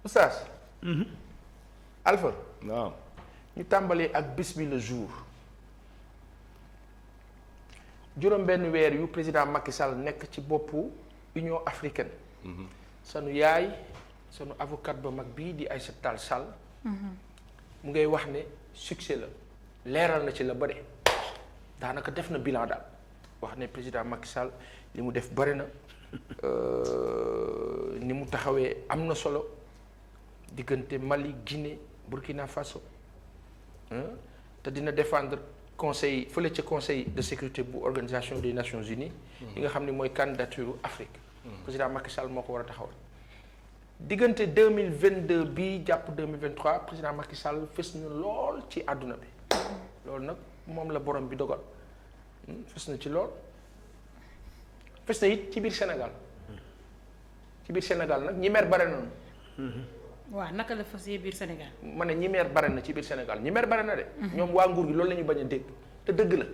Oustaz. Alpha. waaw. ñu tàmbalee ak bis bi le jour juróom benn weer yu président Macky Sall nekk ci boppu Union africaine. sanu yaay sanu avocat ba mag bii di Aïssata Tall Sall. mu ngay wax ne succès la leeral na ci la bëre daanaka def na bilan daal wax ne président Macky Sall li mu def bëri na ni mu taxawee am na solo diggante Mali Guinée Burkina Faso te dina défendre conseil fële ca conseil de sécurité bu organisation des Nations Unies. yi nga xam ne mooy candidature Afrique. président Macky Sall moo ko war a taxawal. diggante 2022 bii jàpp 2023 président Macky Sall fës na lool ci àdduna bi loolu nag moom la borom bi dogal fës na ci lool fës na it ci biir Sénégal nag ñi mer bare nañu. waaw naka la fas biir Sénégal. ma ne ñi meer bare na ci biir Sénégal ñi meer bare na de. ñoom waa nguur gi loolu la ñu bañ a dégg te dëgg la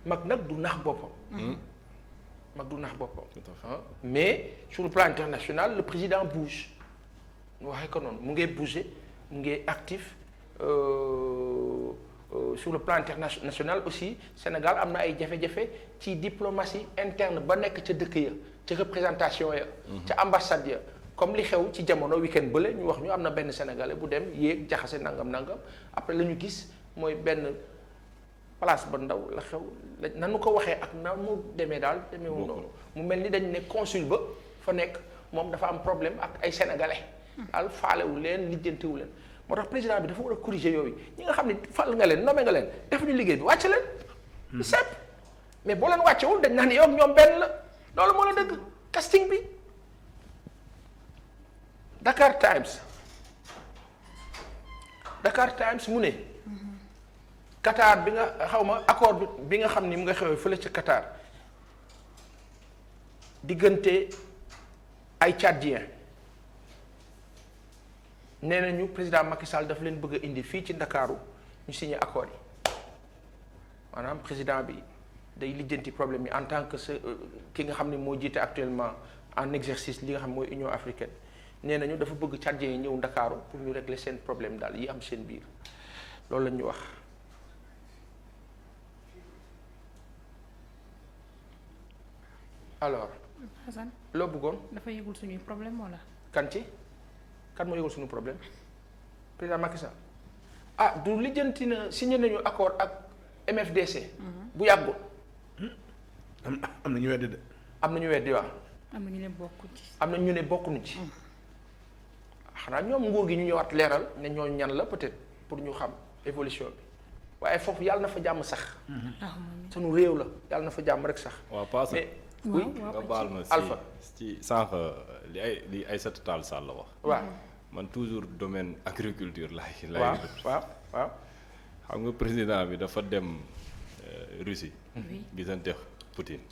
mag nag du nax boppam. mag du nax boppam. mais sur le plan international le président bouge ñu waxee ko noonu mu ngi bouger mu ngi actif sur le plan international aussi Sénégal am na ay jafe-jafe ci diplomatie interne ba nekk ca dëkk ya ca représentation ya. ca ambassade ya. comme li xew ci jamono week-end bële ñu wax ñu am na benn sénégalais bu dem yéeg jaxase nangam après la ñu gis mooy benn place ba ndaw la xew nanu ko waxee ak na mu demee daal demeewul noonu mu mel ni dañ ne consul ba fa nekk moom dafa am problème ak ay sénégalais daal faalewu leen lijjantiwu leen moo tax président bi dafa war a corriger yooyu ñi nga xam ne fal nga leen nommé nga leen defuñu liggéey bi wàcc leen sepp mais boo leen wàccewul dañ naan yow ak ñoom benn la loolu moo la dëgg casting bi Dakar Times mu ne Qatar bi nga xaw ma accord bi nga xam ni mu nga xewee fële ca Qatar diggante ay Tchadien nee nañu président Macky Sall dafa leen bëgg a indi fii ci Ndakaaru ñu signé accord yi maanaam président bi day lijjanti problème yi en tant que ki nga xam ne moo jiite actuellement en exercice li nga xam mooy Union africaine. nee nañu dafa bëgg Tchadien yi ñëw Ndakaaru pour ñu régler seen problème daal yi am seen biir loolu la ñu wax alors. Hassan loo bëggoon. dafa yëgul suñuy problème wala. kan moo yëgul suñu problème président Macky Sall ah du lijjanti na signé nañu accord ak MFDC. bu yàggul. am na ñu weddi de. am na ñu weddi waaw. am na ñu ne bokku ci. am na ñu ne bokkuñu ci. xanaa ñoom nguur gi ñu ñëwaat leeral ne ñoo ñan la peut-être pour ñu xam évolution bi waaye foofu yàlla na fa jàmm sax. sunu réew la yàlla na fa jàmm rek sax. waaw paase. mais oui nga baal ma Alpha ci sànq li Aïssata Tall Sall la wax. waaw man toujours domaine agriculture laay. waaw xam nga président bi dafa dem Russie. gisante Poutine.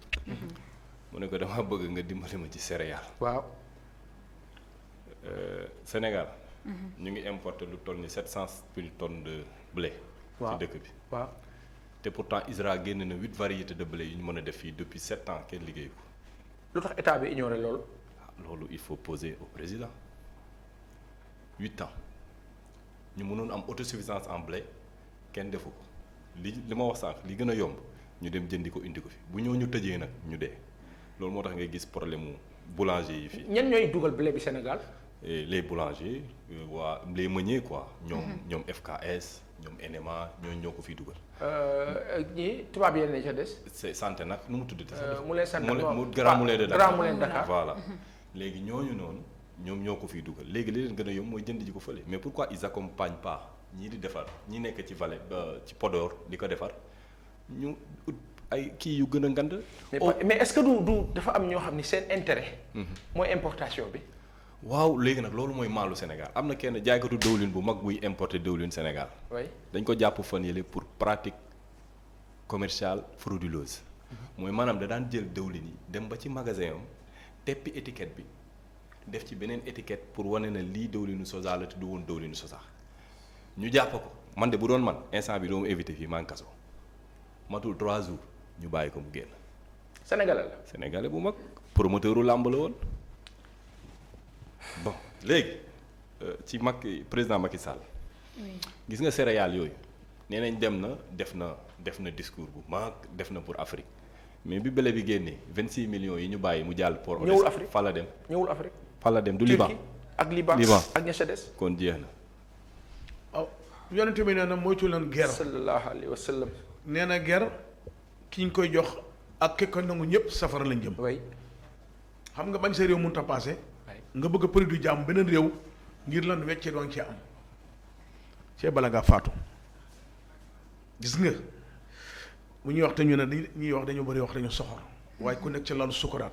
mu ne ko dama bëgg nga dimbali ma ci céréales. waaw. Sénégal. ñu ngi importer lu toll ni 700 tonnes de blé. ci dëkk bi. waaw te pourtant ISRA génn na 8 variétés de blé yu ñu mën a def fii depuis 7 ans kenn liggéey ko. lu tax état bi ignoré loolu. loolu il faut poser au président 8 ans ñu mënoon am autosuffisance en blé kenn defu ko li ma wax sànq li gën a yomb ñu dem jëndi ko indi ko fi bu ñu tëjee nag ñu dee loolu moo tax ngay gis problème mu boulanger yi fii. ñenn ñooy dugal blé bi Sénégal. les boulangers waa les meuniers quoi. ñoom FKS ñoom NMA ñoo ko fiy dugal. ñii tubaab yi ne ca des. c'est santé nag nu mu tuddati sax. Moulin Santé mu Grand Moulin de Dakar Grand Moulin de Dakar voilà. léegi ñooñu noonu ñoom ñoo ko fiy dugal léegi li leen gën a yomb mooy jënd ji ko fële mais pourquoi ils accompagnent pas ñii di defar ñi nekk ci vallée ci Podor di ko defar ñu ut ay kii yu gën a ngand. mais est-ce que du dafa am ñoo xam ni seen intérêt. mooy importation bi. waaw léegi nag loolu mooy maalu Sénégal am na kenn jaaykatu dëwlin bu mag buy importer dëwlin Sénégal. oui dañ ko jàpp fan yële pour pratique commerciale frauduleuse. mooy maanaam da daan jël dëwlin yi dem ba ci magasin am teppi étiquette bi def ci beneen étiquette pour wane na lii dëwlinu sosa la te du woon dëwlinu sosa ñu jàpp ko man de bu doon man instant bi doo ma éviter fii maa ngi kaso matul 3 jours ñu bàyyi ko mu génn. Sénégalais la. Sénégalais bu mag promoteuru làmb la woon bon léegi ci président Macky Sall. oui gis nga céréales yooyu nee nañ dem na def na discours bu mag def na pour Afrique mais bi bële bi génnee 26 millions yi ñu bàyyi mu jàll port ñëwul Afrique fa la dem. ñëwul Afrique. fa la dem du Liban ak Liban ak ña ca des. kon jeex na. waaw yonent bi nee na moytu leen guerre. sallallahu alayhi wa sallam. nee na guerre ki ñu koy jox ak ki ko nangu ñëpp safara lañ jëm. way xam nga bañ sa réew mënut a passé. nga bëgg a produit jàmm beneen réew ngir lan weccee doon cee am. cee bala ngaa faatu. gis nga bu ñuy wax te ñu ne ñuy wax dañu bëri wax dañu soxor waaye ku nekk ci lalu sukuraat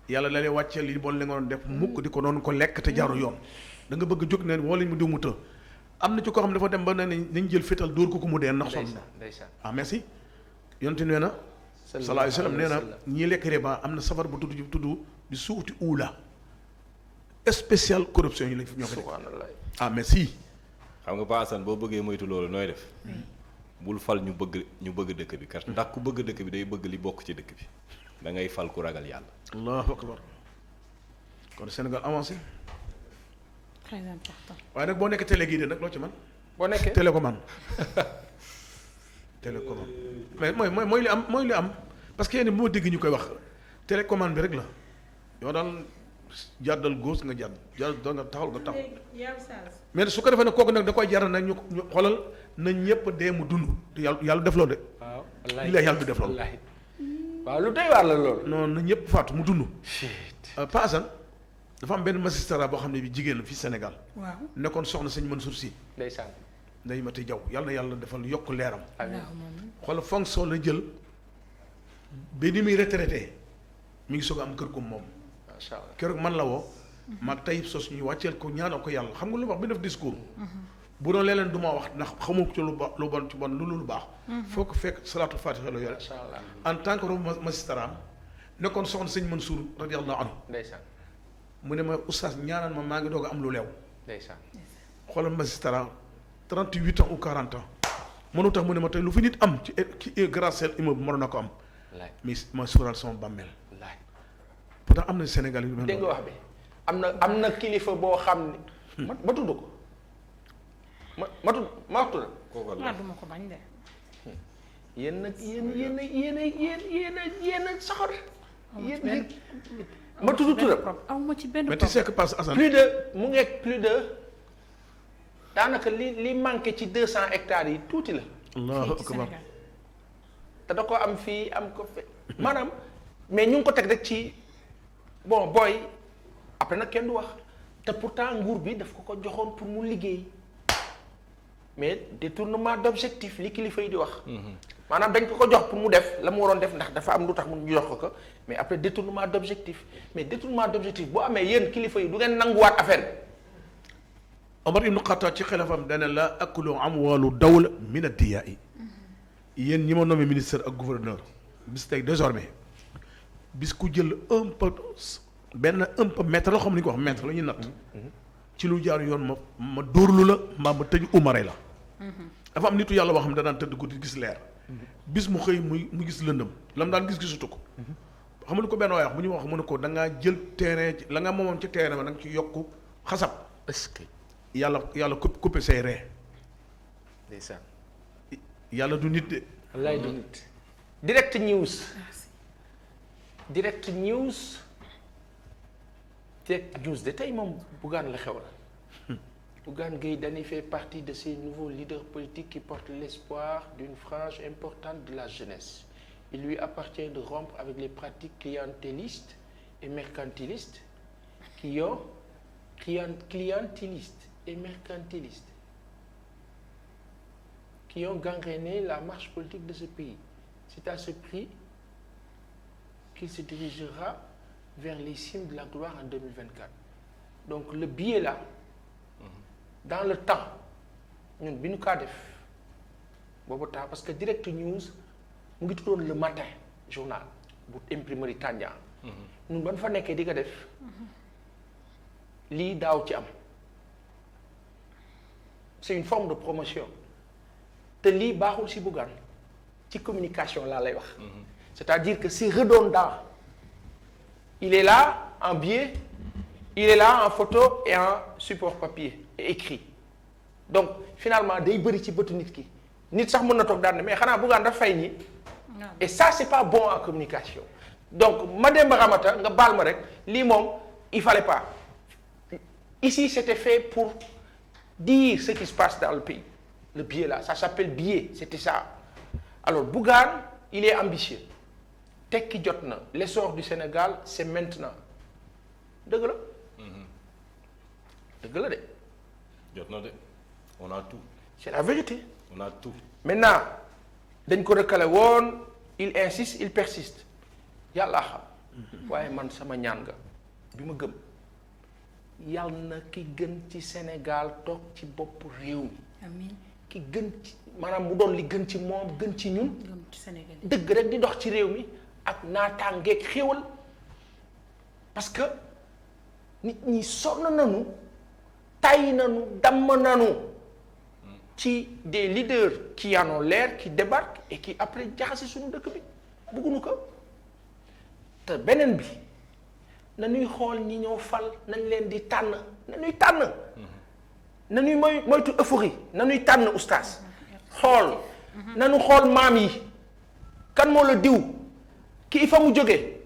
yàlla la lay wàccee li bon li nga doon def mukk di ko doon ko lekk te jaaru yoon da nga bëgg a jóg ne woo lañ mu diw mu të am na ci koo xam ne dafa dem ba ne nañ jël fétal dóor ko mu dee ndax sonn ah merci yonte nee na sallallahu alayhi wa sallam nee na ñii lekk riba am na safar bu tudd di suuti uula spécial corruption yi lañ fi ñoo ko def ah merci xam nga Pa Assane boo bëggee moytu loolu nooy def bul fal ñu bëgg dëkk bi kat ndax ku bëgg dëkk bi day bëgg li bokk ci dëkk bi da ngay fal ku ragal yàlla. allahu akbar kon Sénégal avancé. très important. waaye nag boo nekkee télé gii de nag loo ci man boo nekkee télécommande télécommande mais mooy li am parce que yéen moo dégg ñu koy wax télécommande bi rek la yow daal jàddal gauche nga jàdd nga taxawal nga taxaw mais su ko defee nag kooku nag da koy jaral nag ñu xoolal na ñëpp dee mu dund yàlla def loolu de. waaw wallaahi yàlla du def loolu. waaw lu doy waar la loolu. non na ñëpp faatu mu dund. Pa Assane dafa am benn magistrat boo xam ne bi jigéen la fii Sénégal. waaw nekkoon soxna sëñ Mansour Sy. ndeysaan. Ndeye Mati Diaw yàlla na yàlla defal yokk leeram. amiin xoolal fonction la jël ba ni muy retraité mi ngi soog a am kër gu moom. macha allah keroog man la woo. maag Taïb Sos ñu wàcceel ko ñaanal ko yàlla xam nga lu wax bi def discours. bu doon leneen du ma wax ndax xamu ci lu bon ci bon lu baax. foo ko fekk salaatu fatiha la yore. macha allah en tant que magistrat nekkoon soxna sëñ Mansour radiyallahu anhu ndeysaan. mu ne ma oustaz ñaanal ma maa ngi doog a am lu leew. ndeysaan. xoolal magistrat 38 ans ou 40 ans mënu tax mu ne ma tey lu fi nit am ci grâce à immeuble mënoon na ko am. wallaay mais ma sóoraal sama bàmmeel. wallaay. pourtant am na Sénégal yu mel dégg nga wax bi am na kilifa boo xam ne. ma tudd ko ma tudd. kooku waaw duma ko bañ de. yéen nag yéen a soxor. yéen ma tudd turam. aw ma ci benn mais tu sais que passe Assane. mu ngeeg plus de daanaka li manqué ci 200 hectares yi tuuti la. allahu fii ci akbar Sénégal. te da ko am fii am ko fe maanaam mais ñu ngi ko teg rek ci bon booy après nag kenn du wax te pourtant nguur bi daf ko joxoon pour mu liggéey mais détournement d'objectif li kilifa yi di wax. maanaam dañ ko jox pour mu def la mu waroon def ndax dafa am lu tax mu jox ko mais après détournement d'objectif mais détournement d'objectif boo amee yéen kilifa yi du ngeen nanguwaat affaire bi. Omar ibnu Xattaab ci xelafam dana la akulu amwaalu dawla min ad-diyaa yéen ñi ma nommé ministre ak gouverneur bis tey désormais bis ku jël un peu mètre la xam ni ko wax mètre la ñuy natt ci lu jaar yoon ma dóorlu la mbaa ma tëj umare la dafa am nitu yàlla boo xam ne danaan tëdd guddi gis leer bis mu xëy mu gis lëndëm la mu daan gis-gisutu ko xam nga ko benn waay wax bu ñu wax mu ne ko da ngaa jël terrain la nga moomoon ci terrain ba da nga ci yokk xasab est-ce que. yàlla coupé say ree ndeysaan. yàlla du nit de. wallaay du nit. direct news. direct news. direct news de tey moom Bougane la xew la. Bougane Gueye Dany fait partie de ces nouveaux leaders politiques qui portent l'espoir d'une frange importante de la jeunesse. Il lui appartient de rompre avec les pratiques clientélistes et mercantilistes qui ont gangréné la marche politique de ce pays. C'est à ce prix qu'il se dirigera vers les cimes de la gloire en 2024. Donc le billet là, dans le temps, ñun bi ñu kaa def boobu temps parce que Direct News mu ngi tuddoon le matin journal bu imprimerie Tandian. ñun ba ñu fa nekkee di ko def lii daaw ci am. C'est une forme de promotion te lii baaxul ci Bougane ci communication laa lay wax. C'est-à-dire que c'est redondant. Il est là en biais il est là en photo et en support papier et écrit donc finalement day bëri ci bëtu nit ki nit sax mën na toog daan ne mais xanaa Bougane daf fay nii et ça c'est pas bon en communication donc Mademba Ramata nga baal ma rek lii moom il fallait pas ici c'était fait pour dire ce qui se passe dans le pays le billet là ça s'appelle billet c'était ça alors Bougane il est ambitieux tekki jot na l'essor du Sénégal c'est maintenant dëgg la dëgg la de jot na de on a tout c'est la vérité on a tout maintenant dañ ko recalé woon il insiste il persiste yàlla xam waaye man sama ñaan nga bi ma gëm yàlla na ki gën ci Sénégal toog ci bopp réew mi amiin ki gën ci maanaam mu doon li gën ci moom gën ci ñun gëm ci Sénégal dëgg rek di dox ci réew mi ak naataangeeg xéewal parce que nit ñi sonn nañu tay nañu damm nañu ci des leaders qui en ont l'air qui débarquent et qui après jaxase suñu dëkk bi bëgguñu ko te beneen bi nañuy xool ñi ñëw fal nañ leen di tànn nañuy tànn nañuy moytu euphorie nañuy tànn oustaz xool nañu xool maam yi kan moo la diw kii fa mu jógee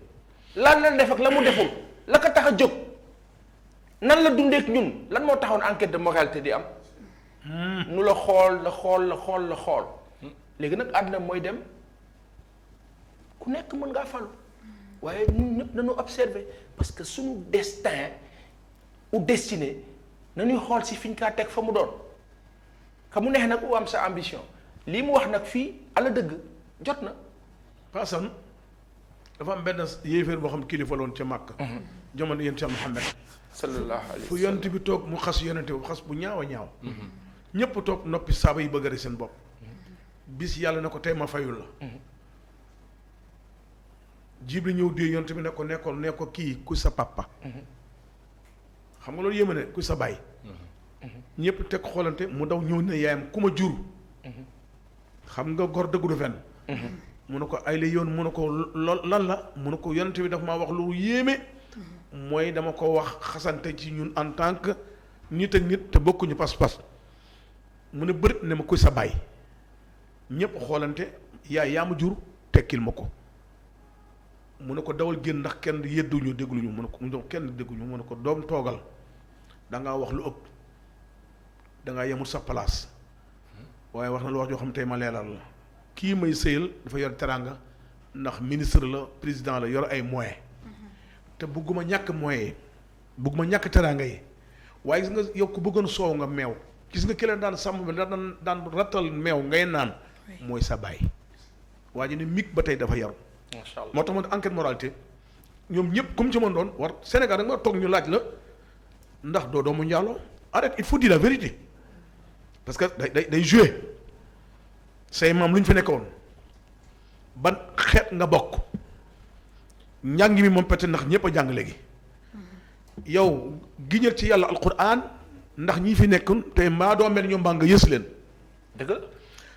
lan la def ak la mu deful la ko tax a jóg nan la dundeek ñun lan moo taxoon enquête de moralité di am nu la xool la xool la xool la xool léegi nag àdduna mooy dem ku nekk mën ngaa falu waaye ñun ñëpp nañu observer parce que suñu destin ou destiné nañuy xool si fiñ kaa teg fa mu doon ka mu neex nag u am sa ambition lii mu wax nag fii ala dëgg jot na Paasan dafa am benn yéeféer boo xam kilifa loon ca Màkk jamono yéen Cheikh Mouhamed sallallahu alayhi fu yonent bi toog mu xas yonente bu xas bu ñaaw a ñaaw ñépp toog noppi saaba yi bëgg a rey seen bopp bis yàlla ne ko tey ma fayul la Jibril ñëw dee yonent bi ne ko kii ku sa papa xam nga loolu yéema ne ku sa baay ñépp teg xoolante mu daw ñëw ne yaayam ku ma jur xam nga gor dëggu du fenn mu ne ko ay la yoon mu ne ko lool lan la mu ne ko yonent bi daf maa wax lu yéeme mooy dama ko wax xasante ci ñun en tant que nit ak nit te bokkuñu pas-pas mu ne bërit ne ma kuy sa baay ñépp xoolante yaa ma jur tekkil ma ko mu ne ko dawal génn ndax kenn yedduñu dégluñu mu ne ko kenn dégguñu mu ne ko doom toogal dangaa wax lu ëpp dangaa yemul sa place waaye wax na lu wax joo xam tey ma leeral la kii may sëyal dafa yor teraanga ndax ministre la président la yor ay moyens te bëgguma ñàkk moyens yi bëgguma ñàkk teraanga yi waaye gis nga yow ku bëggoon soow nga meew gis nga ki leen daan sàmm bi daan rattal meew ngay naan mooy sa baay waa ji ne mig ba tey dafa yaru macha allah moo tax ma enquête moralité ñoom ñëpp comme ci mën doon war Sénégal da nga toog ñu laaj la ndax doo doomu njaaloo arrête il faut dire la vérité parce que day jouer say maam lu ñu fi nekkoon ban xeet nga bokk njàng mi moom peut-être ndax ñëpp a jàng léegi yow giñal ci yàlla alquran ndax ñi fi nekkoon tey mbaa doo mel ñoom mbaa nga yës leen dëgg la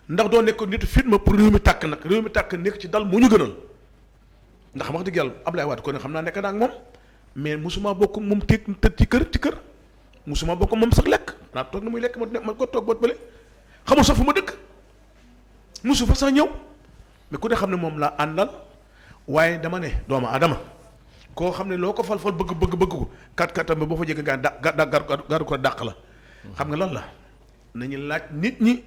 ndax doo nekkoon nit fitma pour réew mi tàkk nag réew mi tàkk nekk ci dal mu ñu gënal ndax wax dëgg yàlla Ablaye Wade ko ne xam naa nekk naa ak moom mais musuma bokk moom tëdd ci kër musuma bokk moom sax lekk naa toog na muy lekk ma ko toog boot bële xamul sax fu ma dëkk musu fa sax ñëw mais ku ne xam ne moom laa àndal waaye dama ne doomu adama koo xam ne loo ko fal bëgg ko kat-katam ba boo fa jege garu ko dàq la xam nga lan la nañu laaj nit ñi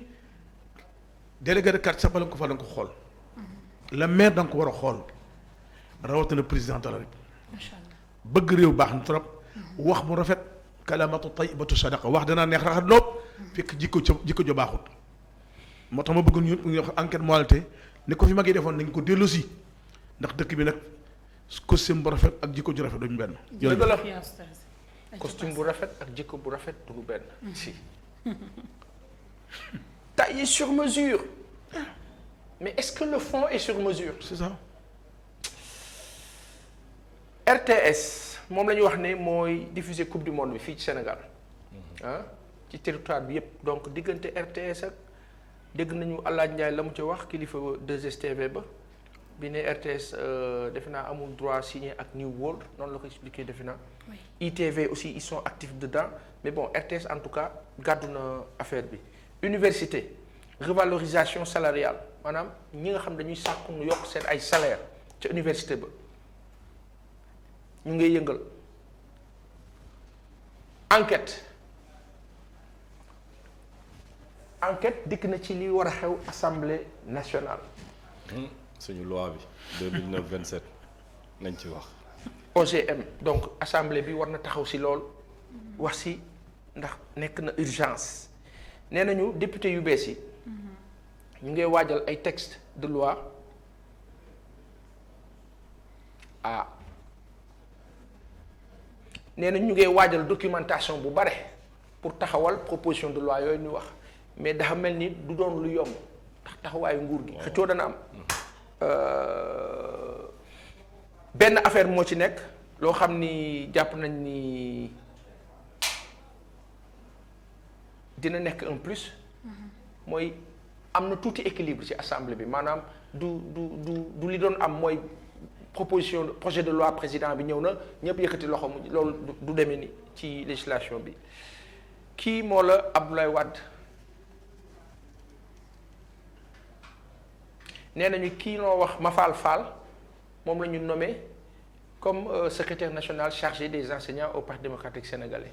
délégué de quartier sax bala nga ko fal da nga ko xool le maire da nga ko war a xool rawatina président de la République macha allah bëgg réew baax na trop wax mu rafet kalamatu tayyibatu sadaqa wax danaa neex raxat loob fekk jikko jo baaxut moo tax ma bëgg ñu wax enquête moralité ni ko fi mag yi defoon nañ ko dellusi ndax dëkk bi nag costume bu rafet ak jikko ju rafet duñu benn. dëgg la Fi oustaz. costume bu rafet ak jikko bu rafet duñu benn. si taillé sur mesure mais est-ce que le fond est sur mesure. c'est ça. RTS moom la ñu wax ne mooy diffuser coupe du monde bi fii ci Sénégal ah ci territoire bi yépp donc diggante RTS ak dégg nañu El Hadj Ndiaye la mu ci wax kilifa 2STV ba bi ne RTS defe naa amul droit signé ak New World noonu la ko expliqué defe naa. Oui. ITV aussi ils sont actifs dedans mais bon RTS en tout cas gàddu na affaire bi. Université revalorisation salariale maanaam ñi nga xam dañuy sàkku nu yokk seen ay salaire ca université ba ñu ngay yëngal. enquête dikk na ci li war a xew assemblée nationale. suñu loi bi 2009-27 nañ ci wax. OGM donc assemblée bi war na taxaw si lool wax si ndax nekk na urgence nee nañu député yu bees yi ñu ngay waajal ay texte de loi nee na ñu ngay waajal documentation bu bare pour taxawal proposition de loi yooyu ñu wax mais dafa mel ni du doon lu yomb ndax taxawaayu nguur gi xëccoo dana am benn affaire moo ci nekk loo xam ni jàpp nañ ni dina nekk un plus mooy am na tuuti équilibre ci assemblée bi maanaam du li doon am mooy proposition projet de loi président bi ñëw na ñëpp yëkkati loxo mu loolu du demee ni ci législation bi kii moo la Abdoulaye Wade nee nañu kii noo wax Mafal Fall moom la ñu nommé comme secrétaire national chargé des enseignants au Parti démocratique sénégalais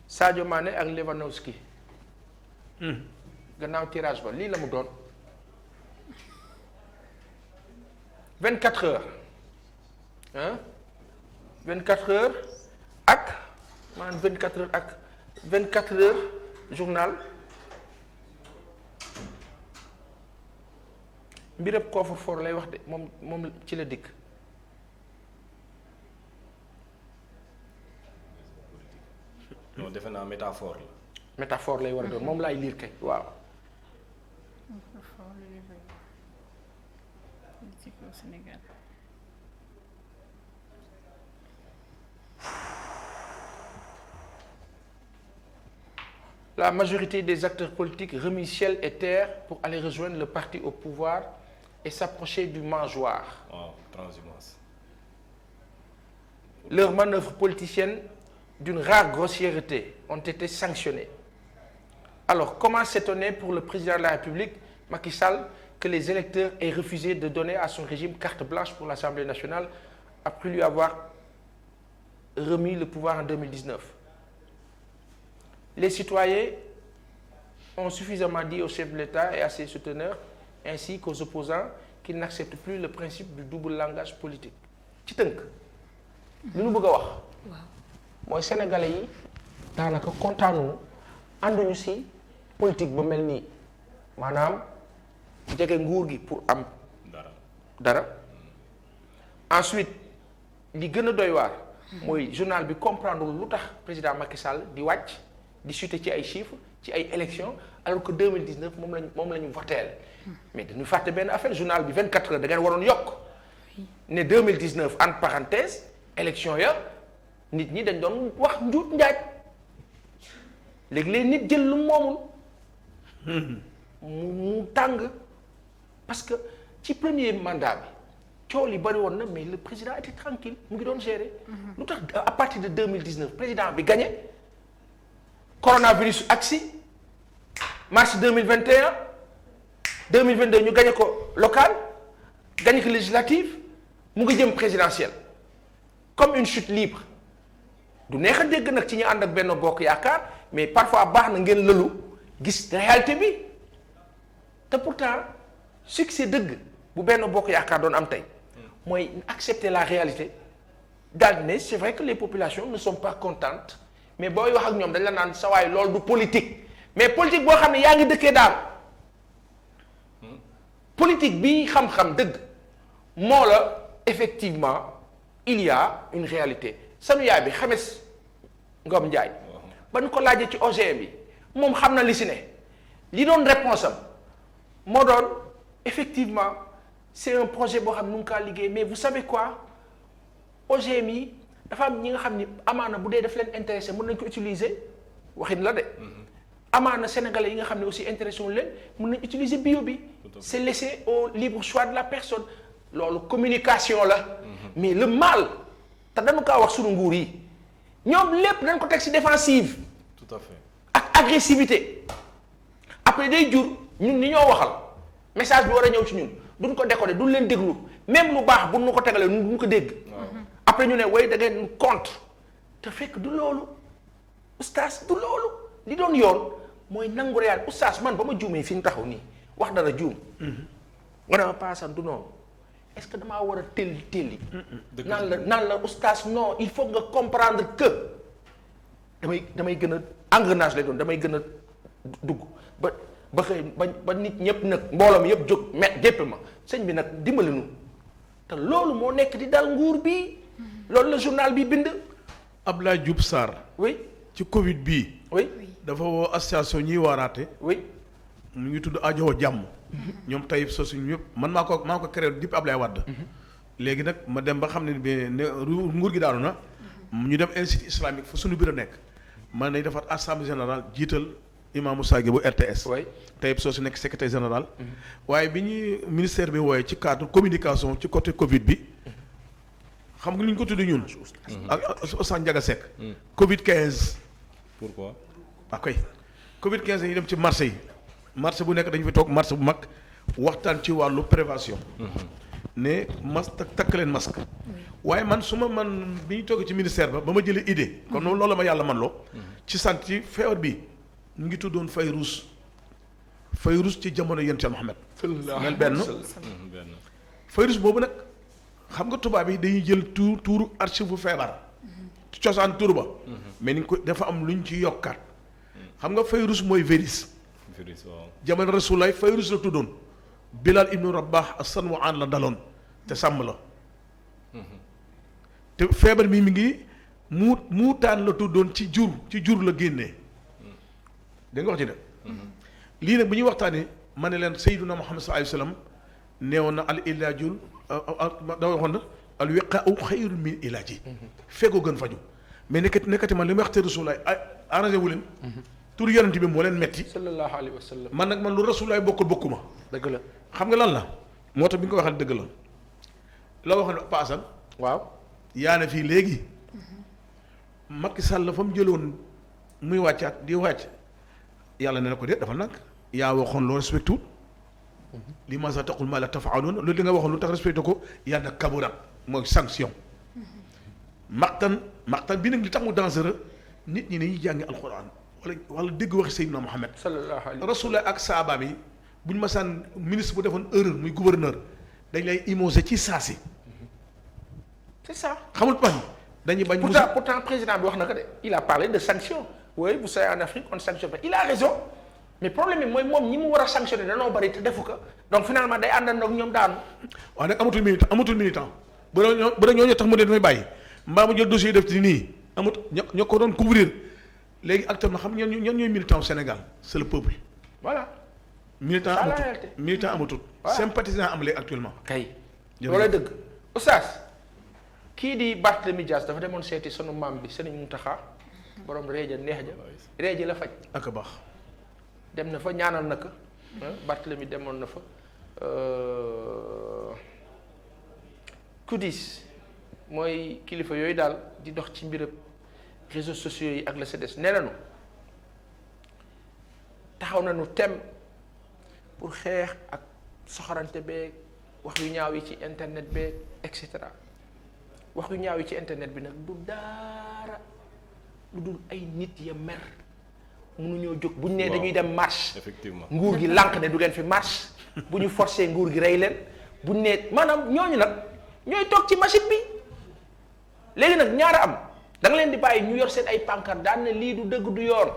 Sadio Mané ak Lewandowski gannaaw tirage ba lii la mu doon 24 heures ah 24 heures ak maanaam 24 heures ak 24 heures journal mbirëb coffre-fort lay wax de moom ci la dikk non defe naa métaphore la. métaphore lay war a doon moom laay liir kay waaw. politique au Sénégal. La majorité des acteurs politiques remis ciel et terre pour aller rejoindre le parti au pouvoir et s'approcher du mangeoire. waaw transhumance. Leurs manœuvres politiciennes d'une rare grossièreté ont été sanctionnées. Alors, comment s'étonner pour le président de la République, Macky Sall, que les électeurs aient refusé de donner à son régime carte blanche pour l'Assemblée nationale après lui avoir remis le pouvoir en 2019? Les citoyens ont suffisamment dit au chef de l'État et à ses souteneurs, ainsi qu'aux opposants, qu'ils n'acceptent plus le principe du double langage politique. ci tënk li ñu bëgg a wax mooy sénégalais yi daanaka kontaanu ànduñu si politique ba mel nii maanaam jege nguur gi pour am dara ensuite li gën a doy waar mooy journal bi comprendre lu tax président Macky Sall di wàcc di chuter ci ay chiffres ci ay élections alors que 2019 moom la ñu voteel mais dañuy fàtte benn affaire journal bi 24 heures da ngeen waroon yokk ne 2019 entre parenthèse élection ya nit ñi dañ doon wax njuut njaaj léegi-léeg nit jël lu moomul mu tàng parce que ci premier mandat bi coow li bari woon na mais le président était tranquille mu ngi doon gérer lu tax à partir de 2019 président bi gagné coronavirus agsi mars 2021 2022 ñu gagné ko local gagné ko législative mu ngi jëm présidentielle comme une chute libre du neex a dégg nag ci ñu ànd ak benn bokk yaakaar mais parfois baax na ngeen lëlu gis réalité bi te pourtant succès dëgg bu benn bokk yaakaar doon am tey mooy accepter la réalité daal ne c'est vrai que les populations ne sont pas contentes mais booy wax ak ñoom dañ la naan sa waay loolu du politique mais politique boo xam ne yaa ngi dëkkee daal politique bi xam-xam dëgg moo la effectivement il y a une réalité sanu yaay bi Xames Ngom Ndiaye ba ñu ko laajee ci OGM bi moom xam na li si ne li doon réponse am moo doon effectivement c'est un projet boo xam ne nu ngi kaa liggéey mais vous savez quoi OGM yi dafa am ñi nga xam ni amaana bu dee daf leen intéressé mën nañ ko utiliser waxin la de. amaana sénégalais yi nga xam ne aussi intéressé wu leen mën nañ utiliser bio bi. c'est laissé au libre choix de la personne. loolu communication la. mais le mal te dañu kaa wax sunu nguur yi ñoom lépp dañ ko teg ci défensive. tout à fait ak agressivité après day jur ñun ni ñoo waxal message bi war a ñëw ci ñun duñ ko décoder duñ leen déglu même lu baax bu ñu ko tegalee ñun duñ ko dégg. après ñu ne way da ngeen contre te fekk du loolu oustaz du loolu li doon yoon mooy nangu réel oustaz man ba ma juumee fi ñu taxaw nii wax dara juum. nga ne ma paasan du noonu est-ce que damaa war a telli. naan la oustaz non il faut nga comprendre que damay gën a engrenage lay doon damay gën a dugg ba xëy ba nit ñëpp nag mbooloo mi yëpp jóg jépp ma sëñ bi nag dimbali nu te loolu moo nekk di dal nguur bi loolu la journal bi bind. Abdoulaye Diouf Sarr. oui ci Covid bii. oui dafa woo association ñiy waaraate. oui mu ngi tudd Ajo Jàmm. ñoom tey sosuñ ñëpp man maa ko créé depuis Abdoulaye Wade. léegi nag ma dem ba xam ne nguur gi daanu na. ñu dem institut islamique fa suñu bureau nekk. man nañ defar assemblée générale jiital imaamu Saagi bu RTS. oui tey soo si nekk secrétaire général. waaye bi ñuy ministère bi wooyee ci cadre communication ci côté Covid bi. xam nga ni ñu ko tudd ñun. ak Oustaz Ndiaga Seck. Covid 15. pourquoi. ok Covid 15 dañuy dem ci marché yi. marché bu nekk dañu fi toog marché bu mag waxtaan ci wàllu prévention. ne takk leen masque. waaye man man bi ñu toog ci ministère ba ma jëlee idée. kon loolu la ma yàlla man loo. ci sant ci feebar bi ñu ngi tuddoon Fayruz ci jamono yonent Yàlla Muhammad. mel benn Fayruz boobu nag xam nga tubaab yi dañuy jël tuuru archive bu feebar. ci cosaan tuur ba. mais ni ko dafa am lu ñu ci yokkaat. xam nga Fayruz mooy virus. jamono Rasulaay Fayruz la tuddoon. Bilal ibnu Rabah as-Sanwaan la daloon te sàmm la. te feebar mi ngi muutaan la tuddoon ci jur la génnee. da nga wax ci de. lii nag bu ñuy waxtaanee ma ne leen Sayyiduna Muhammad sallallahu alayhi wa sallam neewoon na al ilaajul da waxoon na al wiqaa'u xayrun min ilaaji. feggoo gën faju mais nekkati man li may wax te Rasulaay arrangé wu leen. tur yonent bi moo leen metti. sallallahu alayhi wa sallam. man lu Rasulaay bokkuma. dëgg la xam nga lan la moo tax bi nga ko waxal dëgg la waxoon paasan. waaw. yaa ne fii léegi. Macky Sall fa mu jëloon muy wàccaat di wàcc yàlla ne na ko de dafa nag yaa waxoon loo respecté wul. li ma sa taqul ma la tafaaluun loolu li nga waxoon lu tax respecté ko yàlla na kaburat mooy sanction. maxtan bi nag li tax mu dangereux nit ñi dañuy jàngi alxuraan wala dégg waxi Seydina Mohamed. sallallahu alayhi wa Rasulullah ak saabaam yi bu ñu masaan ministre bu defoon erreur muy gouverneur dañ lay imosé ci saasi. c'est ça. xamul pañ dañuy bañ. pourtant président bi wax na ko de il a parlé de sanctions. oui vous savez en Afrique on ne sanctionne pas il a raison mais problème bi mooy moom ñi mu war a sanctionner danoo bari te defu ko donc finalement day àndandoo ak ñoom daanu. waaw nag amatul militant bu dee ñooñu tax mu ne damay bàyyi mbaa mu jël dossier def ci nii ñoo ko doon couvrir léegi actuellement xam ñan ñooy militant au Sénégal c'est le peuple. voilà. militant amatul sympathisant am léegi actuellement. kay loolay dëgg oustaz kii di Barthélémy Dias dafa demoon seeti sunu maam bi Serigne Mountakha borom reeja neex ja reeji la faj. ak baax. dem na fa ñaanal na ko Barthélémy demoon na fa kudis mooy kilifa yooyu daal di dox ci mbirab réseaux sociaux yi ak la sa des nee nañu taxaw nañu tem pour xeex ak soxorante beeg wax yu ñaaw yi ci internet beeg et cetera wax yu ñaaw yi ci internet bi nag du daara lu dul ay nit ya mer mënuñoo jóg bu ñu nee dañuy dem marche. effectivement nguur gi lànk ne du ngeen fi marche bu ñu forcé nguur gi rey leen bu ñu nee maanaam ñooñu nag ñooy toog ci machine bi léegi nag ñaara am da nga leen di bàyyi ñu yor seen ay pancarte daan ne lii du dëgg du yoon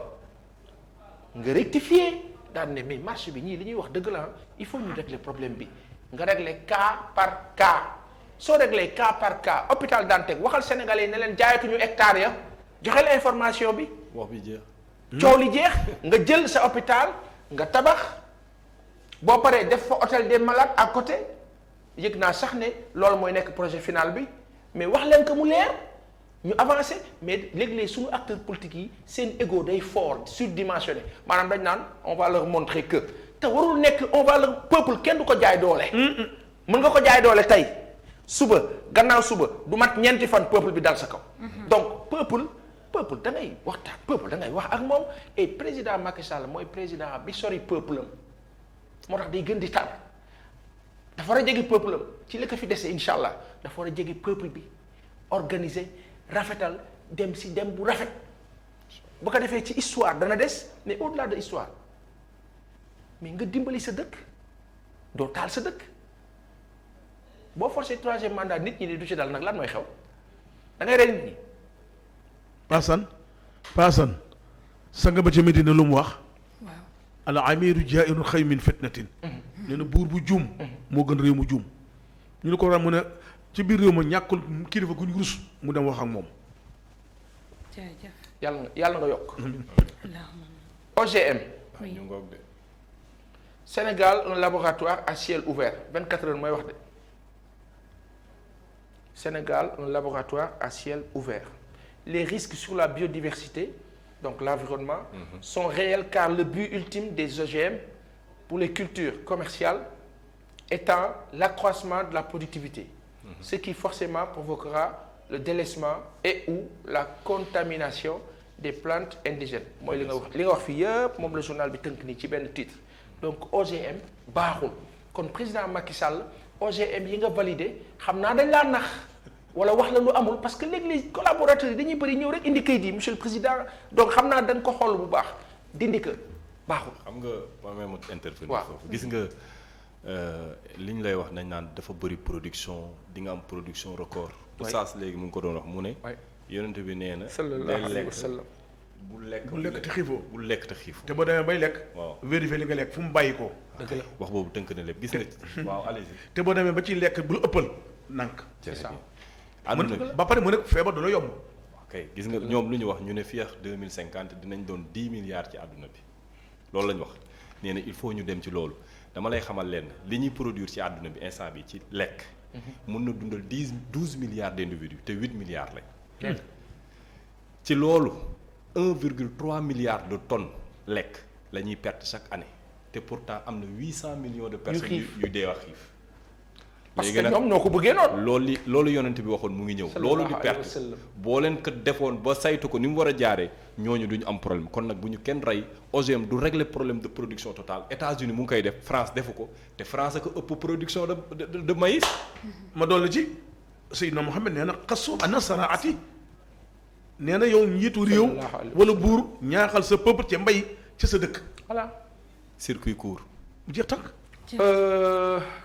nga rectifier daan ne mais marche bi ñii li ñuy wax dëgg la il faut ñu régler problème bi nga régler cas par cas soo régler cas par cas hôpital Dantec waxal sénégalais yi ne leen jaayatuñu hectare ya joxe la information bi. wax bi jeex. coow li jeex nga jël sa hôpital nga tabax boo paree def fa hôtel des malades à côté yëg naa sax ne loolu mooy nekk projet final bi mais wax leen ko mu leer ñu avancé mais léeg-léeg suñu acteurs politiques yi seen ego day fort surdimensionné maanaam dañ naan on va leur montrer que te warul nekk on va leur peuple kenn du ko jaay doole. mën nga ko jaay doole tey suba gannaaw suba du mat ñeenti fan peuple bi dal sa kaw. donc peuple da ngay waxtaan peuple da ngay wax ak moom et président Macky Sall mooy président bi sori peuple am moo tax day gën di tar dafa war a jege peuple am ci li ko fi dese incha allah dafa war a jege peuple bi organiser rafetal dem si dem bu rafet bu ko defee ci histoire dana des mais au-delà de histoire mais nga dimbali sa dëkk doo taal sa dëkk boo forcé troisième mandat nit ñi du ci dal nag lan mooy xew da ngay rey nit ñi. Paasan sanga ba ca Medina lu mu wax. waaw. al amiru jaa'irun xayr min fitnatin. nee na buur bu juum. moo gën réew mu juum. ñu ne ko war mu ne ci biir réew ma ñàkkul kilifa gu ñu rus mu dem wax ak moom. jërëjëf. yàlla nga yokk. allahumma. OGM. oui. ñu ngoog de. Sénégal un laboratoire à ciel ouvert 24 heures mooy wax de Sénégal un laboratoire à ciel ouvert les risques sur la biodiversité donc l'environnement sont réels car le but ultime des OGM pour les cultures commerciales étant l'accroissement de la productivité ce qui forcément provoquera le délaissement et ou la contamination des plantes indigènes mooy li nga wax fii yëpp moom la journal bi tënk nii ci benn titre donc OGM baaxul kon président Macky Sall OGM yi nga validé xam naa dañ laa nax wala wax la lu amul parce que léegi les collaborateurs yi dañuy bëri ñëw rek indi kayit yi monsieur le président donc xam naa dañ ko xool bu baax dindi ko baaxul. xam nga ma même intervenir waaw foofu gis nga li ñu lay wax nañ naan dafa bëri production di nga am production record. waay saas léegi mu ngi ko doon wax mu ne. yonent bi nee na. sallallahu alayhi wa sallam bu lekk bu lekk te xiifoo. bu lekk te xiifoo. te boo demee bay lekk. waaw vérifier li nga lekk fu mu bàyyi ko. dëgg la wax boobu tënk na lépp gis nga. waaw allez-y. te boo demee ba ci lekk bul ëppal nànk. c'est ça. àdduna bi ba pare mu ne feebar du la yomb. ok gis nga ñoom lu ñu wax ñu ne fii ak 2050 dinañ doon 10 milliards ci àdduna bi loolu la ñu wax nee na il faut ñu dem ci loolu dama lay xamal leen li ñuy produire ci àdduna bi instant bi ci lekk. mun na dundal 12 milliards d'individus te 8 milliards lañ. ci loolu 1,3 milliard de tonnes lekk la ñuy perte chaque année te pourtant am na 800 millions de personnes yu dee wax xiif. parce que ñoom ñoo ko bëggee noonu. loolu yonent bi waxoon mu ngi ñëw. loolu di perte boo leen ko defoon ba saytu ko ni mu war a jaaree ñooñu duñu am problème kon nag bu ñu kenn rey OGM du régler problème de production totale États-Unis mu ngi koy def France defu ko te France a ko ëpp production de maïs. ma dolli ci Seydina Mohamed nee na xasu ana saraati nee na yow njiitu réew wala buur ñaaxal sa peuple ca mbay ca sa dëkk. voilà. circuit court. mu jeex tànk.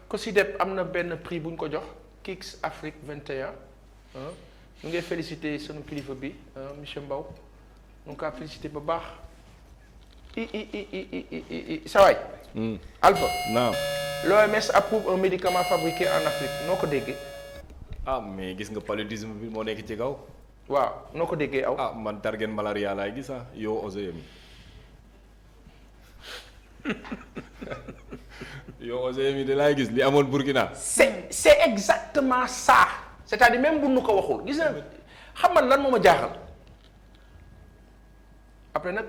COSYDEP am na benn prix bu ñu ko jox Kix Afrique 21 ñu ngi félicité sunu kilifa bi monsieur Mbow ñu ngi kaa félicité ba baax sawaay Alpha naam l'OMS approuve un médicament fabriqué en Afrique noo ko déggee. ah mais gis nga paludisme bi moo nekk ci kaw. waaw noo ko déggee aw. ah man targen malaria laay gis yow OGM yow OGM yi de laay gis li amoon Burkina. c'est exactement ça c'est-à-dire même bu nu ko waxul gis nga xam nga lan moo ma jaaxal après nag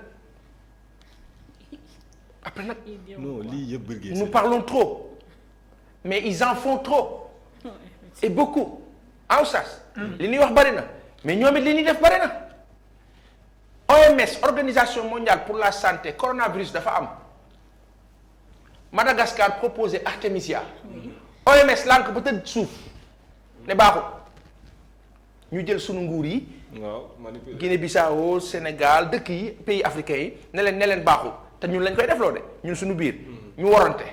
non lii yëpp Burkina. nous parlons trop mais ils en font trop et beaucoup en sas li ñuy wax bari na mais ñoom it li ñuy def bari na OMS Organisation mondiale pour la santé coronavirus dafa am Madagascar proposé Artemisia OMS lànk ba tëdd suuf ne baaxul ñu jël sunu nguur yi waaw manipulé Guinée-Bissau Sénégal dëkk yi pays africains yi ne leen baaxul te ñun lañ koy defloo de ñun suñu biir ñu warante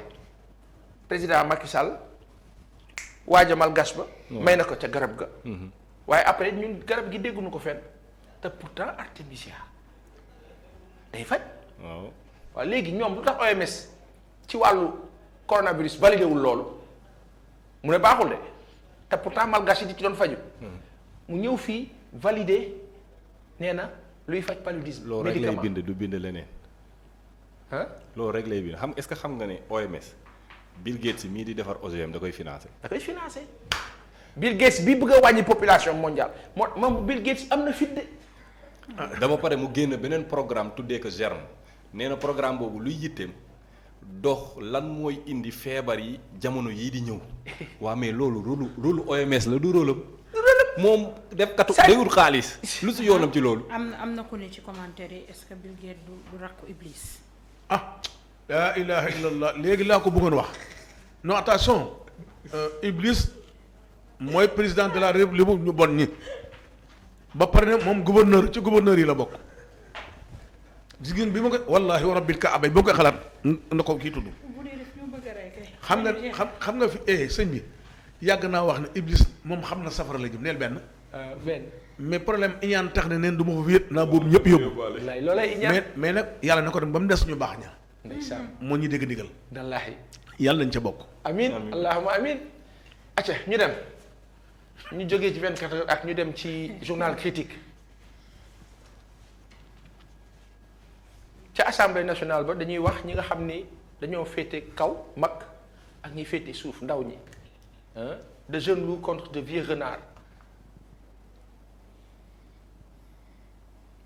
président Macky Sall waajamal gas ba may na ko ca garab ga waaye après ñun garab gi dégguñu ko fenn te pourtant Artemisia day faj waaw léegi ñoom lu tax OMS ci wàllu coronavirus validé wul loolu mu ne baaxul de te pourtant malgache yi di ci doon faju mu ñëw fii validé nee na luy faj paludisme. loolu rek lay bind du bind leneen. ah loolu rek lay bind est-ce que xam nga ne OMS Bill Gates mii di defar OGM da koy financé. da koy financé. Bill Gates bi bëgg a wàññi population mondiale moom Bill Gates am na fit de. dama pare mu génn beneen programme tuddee ko germe nee na programme boobu luy yitteem dox lan mooy indi feebar yi jamono yii di ñëw waa mais loolu rôle OMS la du rôle moom def katu day wut xaalis lu si yoonam ci loolu. am na ku ne ci commentaire yi est-ce que Bill Gates du rakku Iblis. laa ilaha illallah léegi laa ko bëggoon wax non attention Iblis mooy président de la république ñu bon ñi ba pare ne moom gouverneur ci gouverneur yi la bokk jigéen bi ma ko wallahi wa rabbil kaaba boo koy xalaat na ko kii tudd. bu dee def ñu bëgg a rey kay. xam nga fi sëñ bi yàgg naa wax ne Iblis moom xam na safara la jëm neel benn. mais problème iñaan tax ne neen du ma fa wéet naa boobu ñëpp yóbbu. loolay iñaan mais nag yàlla na ko dem ba mu des ñu baax ña. ndeysaan moo ñu dégg digal. wallaahi. yàlla nañ ca bokk. amiin allahumma amiin. acca ñu dem ñu jógee ci 24 heures ak ñu dem ci journal critique ca assemblée nationale ba dañuy wax ñi nga xam ni dañoo féete kaw mag ak ñi féete suuf ndaw ñi de jeunes loups contre de vieux renards.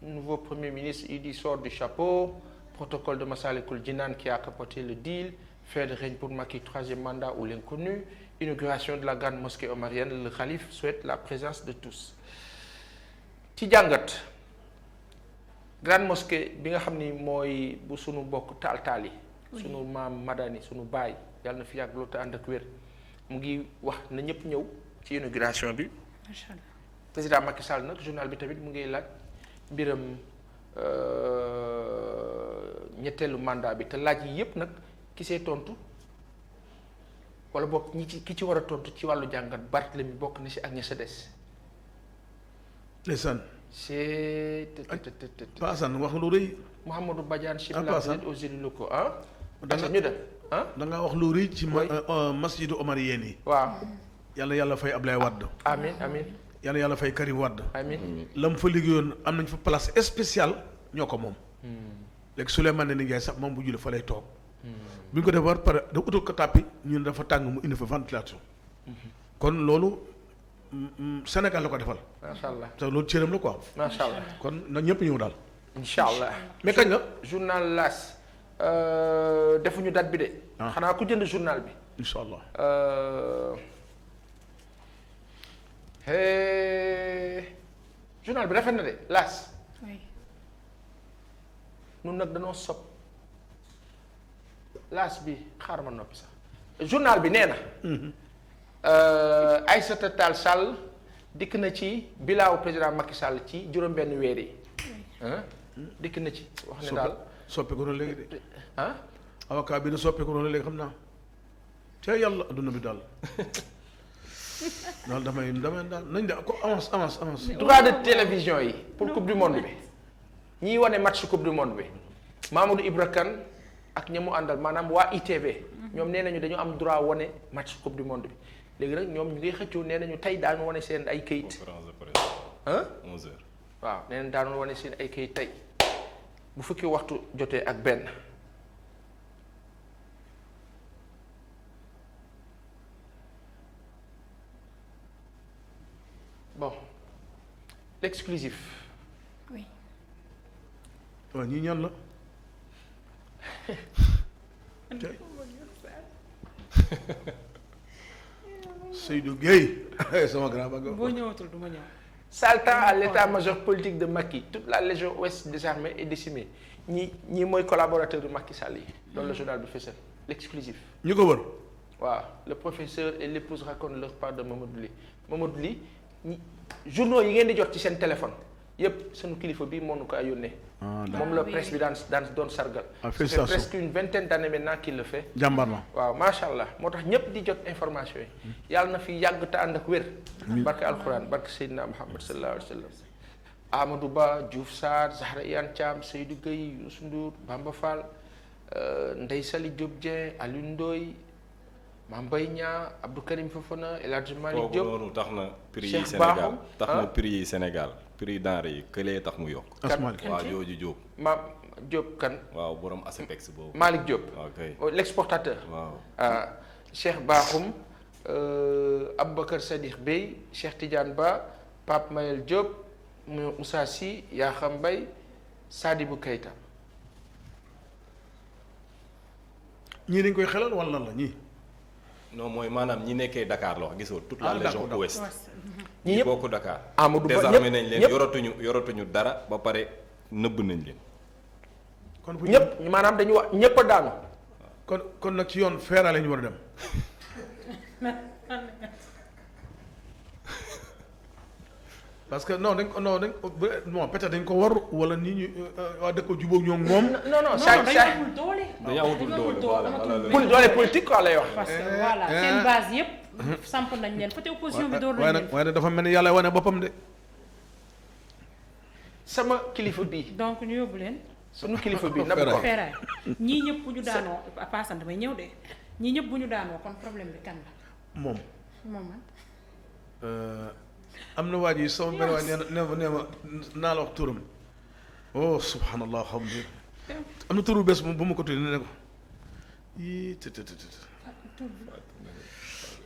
Nouveau premier ministre Idi sort du chapeau. Protocole de Massalikul Jinan qui a capoté le deal. Fin de règne pour Macky, troisième mandat ou l'inconnu. Inauguration de la grande mosquée omarienne. Le calife souhaite la présence de tous. ci jàngat grande mosquée bi nga xam ni mooy bu sunu bokk taal yi. sunu maam Madani sunu baay yàlla na fi yàgg loolu te ànd ak wér. mu ngi wax na ñëpp ñëw ci inauguration bi. macha allah président Macky Sall nag journal bi tamit mu ngi laaj mbiram ñetteelu mandat bi te laaj yi yépp nag ki see tontu wala bokk ki ci war a tontu ci wàllu jàngat Barthélemy bokk na si ak ña sa des. ndeysaan. c'est. Pa Assane wax lu rëy. Mouhamadou Badiane chef Pa la Assane aux élus locaux ah. da nga ñu dem ah. da nga wax lu rëy ci masjidu omariyeen yi. waaw. yàlla fay Ablaye Wade. amiin amiin. yàlla fay Karim Wade. amiin. la mu fa liggéeyoon am nañ fa place spéciale ñoo ko moom. léegi Souleymane Ndéné Ndiaye sax moom bu julli fa lay toog. bu ñu ko def war pare da utal ko tàppi ñun dafa tàng mu indi fa ventilation. kon loolu Sénégal la ko defal. macha allah te loolu cëram la quoi. macha allah kon na ñëpp ñëw daal. incha allah. mais kañ la. journal L'As defuñu date bi de. xanaa ku jënd journal bi. incha allah. journal bi rafet na de L'As. oui. nun nag danoo sob L'As bi xaaral ma noppi sax journal bi nee na. Aïssata Tall Sall dikk na ci bilaawu président Macky Sall ci juróom-benn weer yi. dikk na ci wax ne daal soppeeku na léegi de. ah. avocat bi na soppeeku na léegi xam naa. te yàlla adduna bi daal. daal damay daal nañ de ko avance. droit de télévision yi pour coupe du monde bi ñiy wane match coupe du monde bi Mamadou Ibra Kane ak ña mu àndal maanaam waa ITV. ñoom nee nañu dañu am droit wane match coupe du monde bi léegi nag ñoom ñu ngi xëccoo nee nañu tey daanu wane seen ay kayit. ah 11h. waaw nee nañu daanu wane seen ay kayit tey bu fukki waxtu jotee ak benn. bon l'exclusif. oui. waaw ñii ñan la. Seydou Gueye sama grand ba boo ñëwatul du ma ñëw. Saltant à l'état-major politique de Macky toute la légion ouest désarmée et décimée ñi mooy collaborateur de Macky Sall yi. loolu la journal bi fësal l'exclusif. ñu ko wër. waaw le professeur et l'épouse racontent leur part de Mamadou Ly journaux yi ngeen di jot ci seen téléphone yépp sunu kilifa bi moo nu ko yónnee. moom la presse bi daan doon sargal. ça fait presque une vingtaine d'années maintenant qu'il le fait. jàmbar na. waaw macha allah moo tax ñépp di jot information yi. yàlla na fi yàgg te ànd ak wér. barke alxuraan barke Seydina Muhammad sallallahu alayhi wa sallam. Amadou Ba Diouf Sarr Zahra Iyane Thiam Seydou Gueye Youssou Ndour Bamba Fall Ndeye Saly Diop Dieng Alioune Ndoye Mame Mbaye Niang Abdou Karim Fofana El Hadj Malick Diop noonu tax na prix yi Cheikh Sénégal Bakhoum tax na prix yi Sénégal prix denrée yi këlee tax mu yokk. Asmalik waaw jooju Diop. Diop kan. waaw borom Asepex boobu. Malick Diop. ok l'exportateur. waaw. Cheikh Bakhoum Aboubacar Sadikh Bey Cheikh Tidiane Ba Pape Mayel Diop Moussa Sy Yakham Mbaye Sadibou Keita. ñii dañ koy xelal wala la ñii. non mooy maanaam ñi nekkee Dakar la wax gisoo toute la région ouest. ñi ñi ñëpp bokk Dakar. Amadou Ba désarmé nañ leen ñëpp yoratuñu dara ba pare nëbb nañ leen. kon bu ñëpp maanaam dañu wax ñëpp a daanu. kon nag ci yoon feera la ñu war a dem. parce que non dañ peut-être dañ ko war wala nit ñi waa dëkk ko jubóog ñoom moom. non dañu amul doole. dañu amatul doole voilà doole politique quoi lay wax. parce que voilà seen base yëpp. samp nañ leen côté opposition bi door nañ leen. waaye nag dafa mel ni yàlla wane boppam de. sama kilifa bii. donc ñu yóbbu leen. sunu kilifa bii nabu ko. feeraay ñii ñëpp bu ñu daanoo paasante may ñëw de ñii ñëpp bu ñu daanoo kon problème bi kan la. moom. man. am na waa ji sama benn waa nee ma naa la wax turam oh subhanallah alhamdulilah am na turu bés bu ma ko tuddee ne ko yii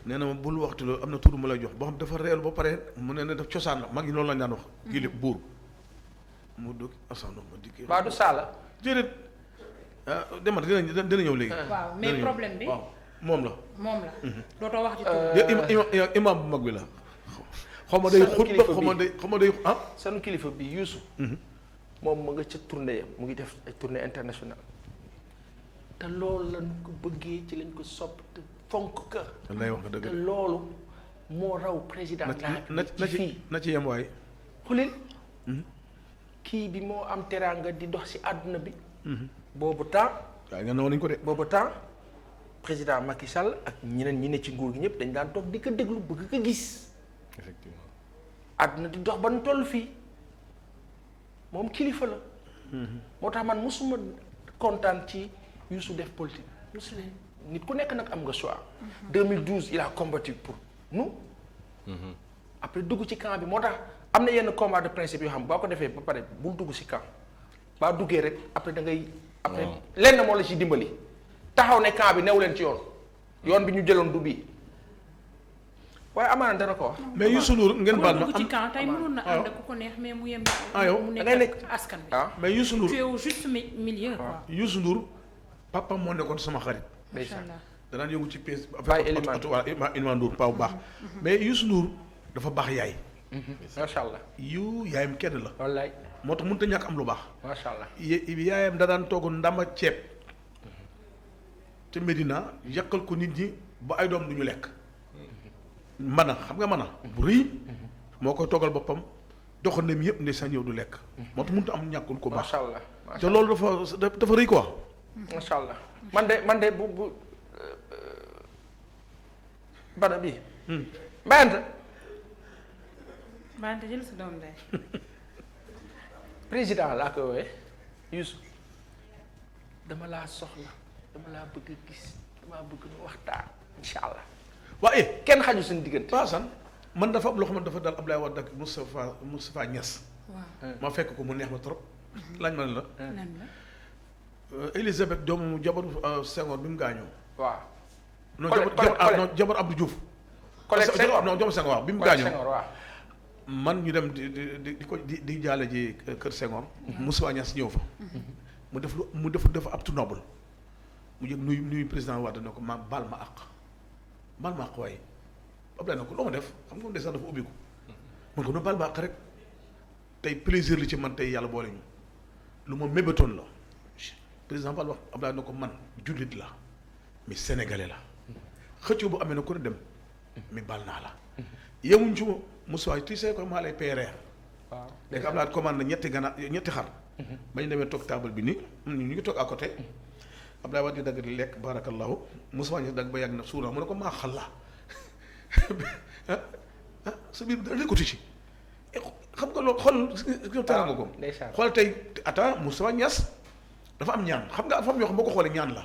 nee na ma bul waxtu loolu am na turu ma lay jox boo xam dafa réel ba pare mu ne daf cosaan la mag yi loolu la ñu daan wax. kii lépp buur mu dugg asando ma dikkee. Ba du Sala. déedéet ah demal dina ñëw léegi. waaw mais problème bi waaw moom la. dootoo wax ci tur. imam bu mag bi la. xaw ma day xutba xaw ma day ah. sanu kilifa bi Youssou. moom mu nga ca tournée ya mu ngi def ay tournée internationale te loolu lañ ko bëggee ci lañ ko sopp te fonk ka. lay wax nga dëgg te loolu moo raw président de la République fii na ci yem waay. xulil kii bi moo am teraanga di dox ci àdduna bi. boobu temps. waaye nga nañ ko de. boobu temps président Macky Sall ak ñeneen ñi ne ci nguur gi ñëpp dañ daan toog di ko déglu bëgg ko gis. effectivement. àdduna di dox ba nu toll fii moom kilifa la. moo tax man mosuma kontaan ci Youssou def politique. mosu nit ku nekk nag am nga choix. 2012 il a combattu pour nous. après dugg ci camp bi moo tax am na yenn combat de principe yoo xam boo ko defee ba pare bul dugg ci camp baa duggee rek après da ngay. après lenn moo la ci dimbali. taxaw ne camp bi new leen ci yoon bi ñu jëloon du bii. waaye amaana dana ko wax. mais Youssou Ndour ngeen baal ma dugg ci camp tey mënoon na ànd ku ko neex mais mu yem. yow mu da ngay nekk nekk askan bi. mais Youssou Ndour tu es au juste milieu quoi. Youssou Ndour papa moo nekkoon sama xarit. macha allah danaan yëngu ci PS. Baye Elimane Elimane Ndour pa bu baax. mais Youssou Ndour dafa baax yaay. macha allah. yaayam kenn la. wallaay moo tax mënut a ñàkk am lu baax. macha allah. yaayam da daan togg ndama ceeb. te Medina yàqal ko nit ñi ba ay doom du ñu lekk. mana xam nga mana bu rëy. moo koy toggal boppam doxandem yëpp ne sa ñëw du lekk. moo tax mënut a am ñàkkul ko baax. macha allah te loolu dafa rëy quoi. macha allah man de bu bana bi mbayante Bante jël sa doom day. président laa koy woowee Youssou dama laa soxla dama laa bëgg a gis dama bëgg ñu waxtaan incha allah waaye kenn xaju suñu diggante. Paasan man dafa am loo xamante dafa dal Ablaye Wade ak Moustapha Niass. waaw ma fekk ko mu neex ma trop. laaj ma ne la. lan la. Elisabeth doomu jabaru Senghor bi mu gaañoo. waaw. non jabar Abdou Diouf. collègue Senghor non jabar Senghor waaw bi mu collègue gaañoo. Senghor waaw. man ñu dem di jaale ji kër Senghor. Moustapha Niass ñëw fa. mu def dafa apte noble. mu jëg nuyu président Wade ne ko ma baal ma àq. baal ma àq waaye Abdoulaye na ko loo ma def xam nga ndeysaan dafa ubbiku. man ko no baal ma àq rek tey plaisir li ci man tey yàlla boole ñu lu ma mébétoon la président Fall wax Abdoulaye na ko man jullit la mais sénégalais la xëccoo bu amee na ko ne dem mais baal naa la yemuñ ci Moussa tu sais que maa lay PRR. waaw léegi Abdoulaye commande na ñetti xar. bañ demee toog table bi nii ñu ngi toog à côté Abdoulaye Wade di dagg di lekk barakallahu Moussa ñu dagg ba yàgg na suura mu ne ko maa xalla sa biir da ko ci xam nga loolu xool tara nga ko xool tey ata Moussa Niass dafa am ñaan xam nga dafa am yoo xam boo ko xoolee ñaan la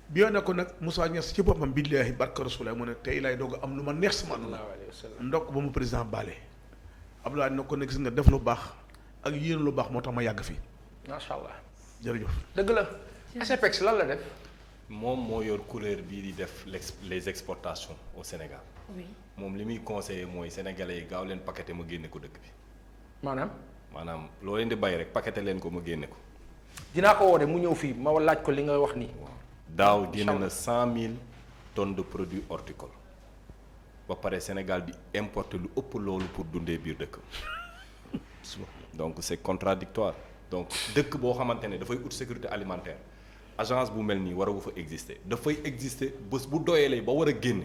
bi yoo ne ko nag Moussa Niass ci boppam billaahi barka Rasulullah mu ne tey lay doog am lu ma neex sama àdduna ndokk ba mu président baale Abdoulaye na ko ne gis nga def lu baax ak yéen lu baax moo tax ma yàgg fi macha allah jërëjëf dëgg la ASEPEX lan la def moom moo yor couleur bii di def les exportations au Sénégal. oui moom li muy conseillé mooy sénégalais yi gaaw leen paqueté ma génne ko dëkk bi. maanaam loo leen di bay rek paqueté leen ko ma génne ko. dinaa ko woo de mu ñëw fii ma laaj ko li nga wax nii. daaw génne na 100 000 tonnes de produits horticoles ba pare Sénégal di importer lu ëpp loolu pour dundee biir dëkk. donc c'est contradictoire donc dëkk boo xamante ne dafay ut sécurité alimentaire agence bu mel nii waragu fa exister dafay exister bés bu doyalee ba war a génne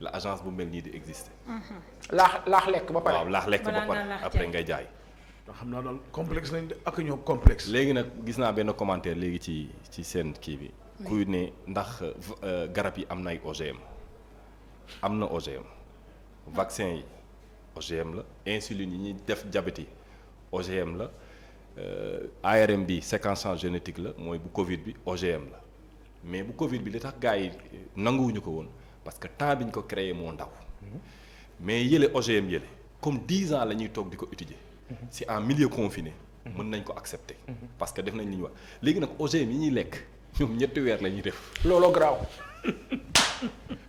la agence bu mel nii di exister. laax lekk ba pare. waaw laax lekk ba pare après ngay jaay. xam naa daal complexe lañ de ak ñoo complexe. léegi nag gis naa benn commentaire léegi ci seen kii bi. kuy ne ndax garab yi am na ay OGM. am na OGM vaccin yi OGM la insuline yi ñuy def diabète yi OGM la ARM bi séquençage génétique la mooy bu Covid bi OGM la mais bu Covid bi li tax gars yi nanguwuñu ko woon parce que temps bi ñu ko créé moo ndaw mais yële OGM yële comme 10 ans la ñuy toog di ko étudier si en milieu confiné mën nañ ko accepter parce que def nañ li ñu wax léegi nag OGM yi ñuy lekk ñoom 2 weer la ñuy def. looloo garaaw.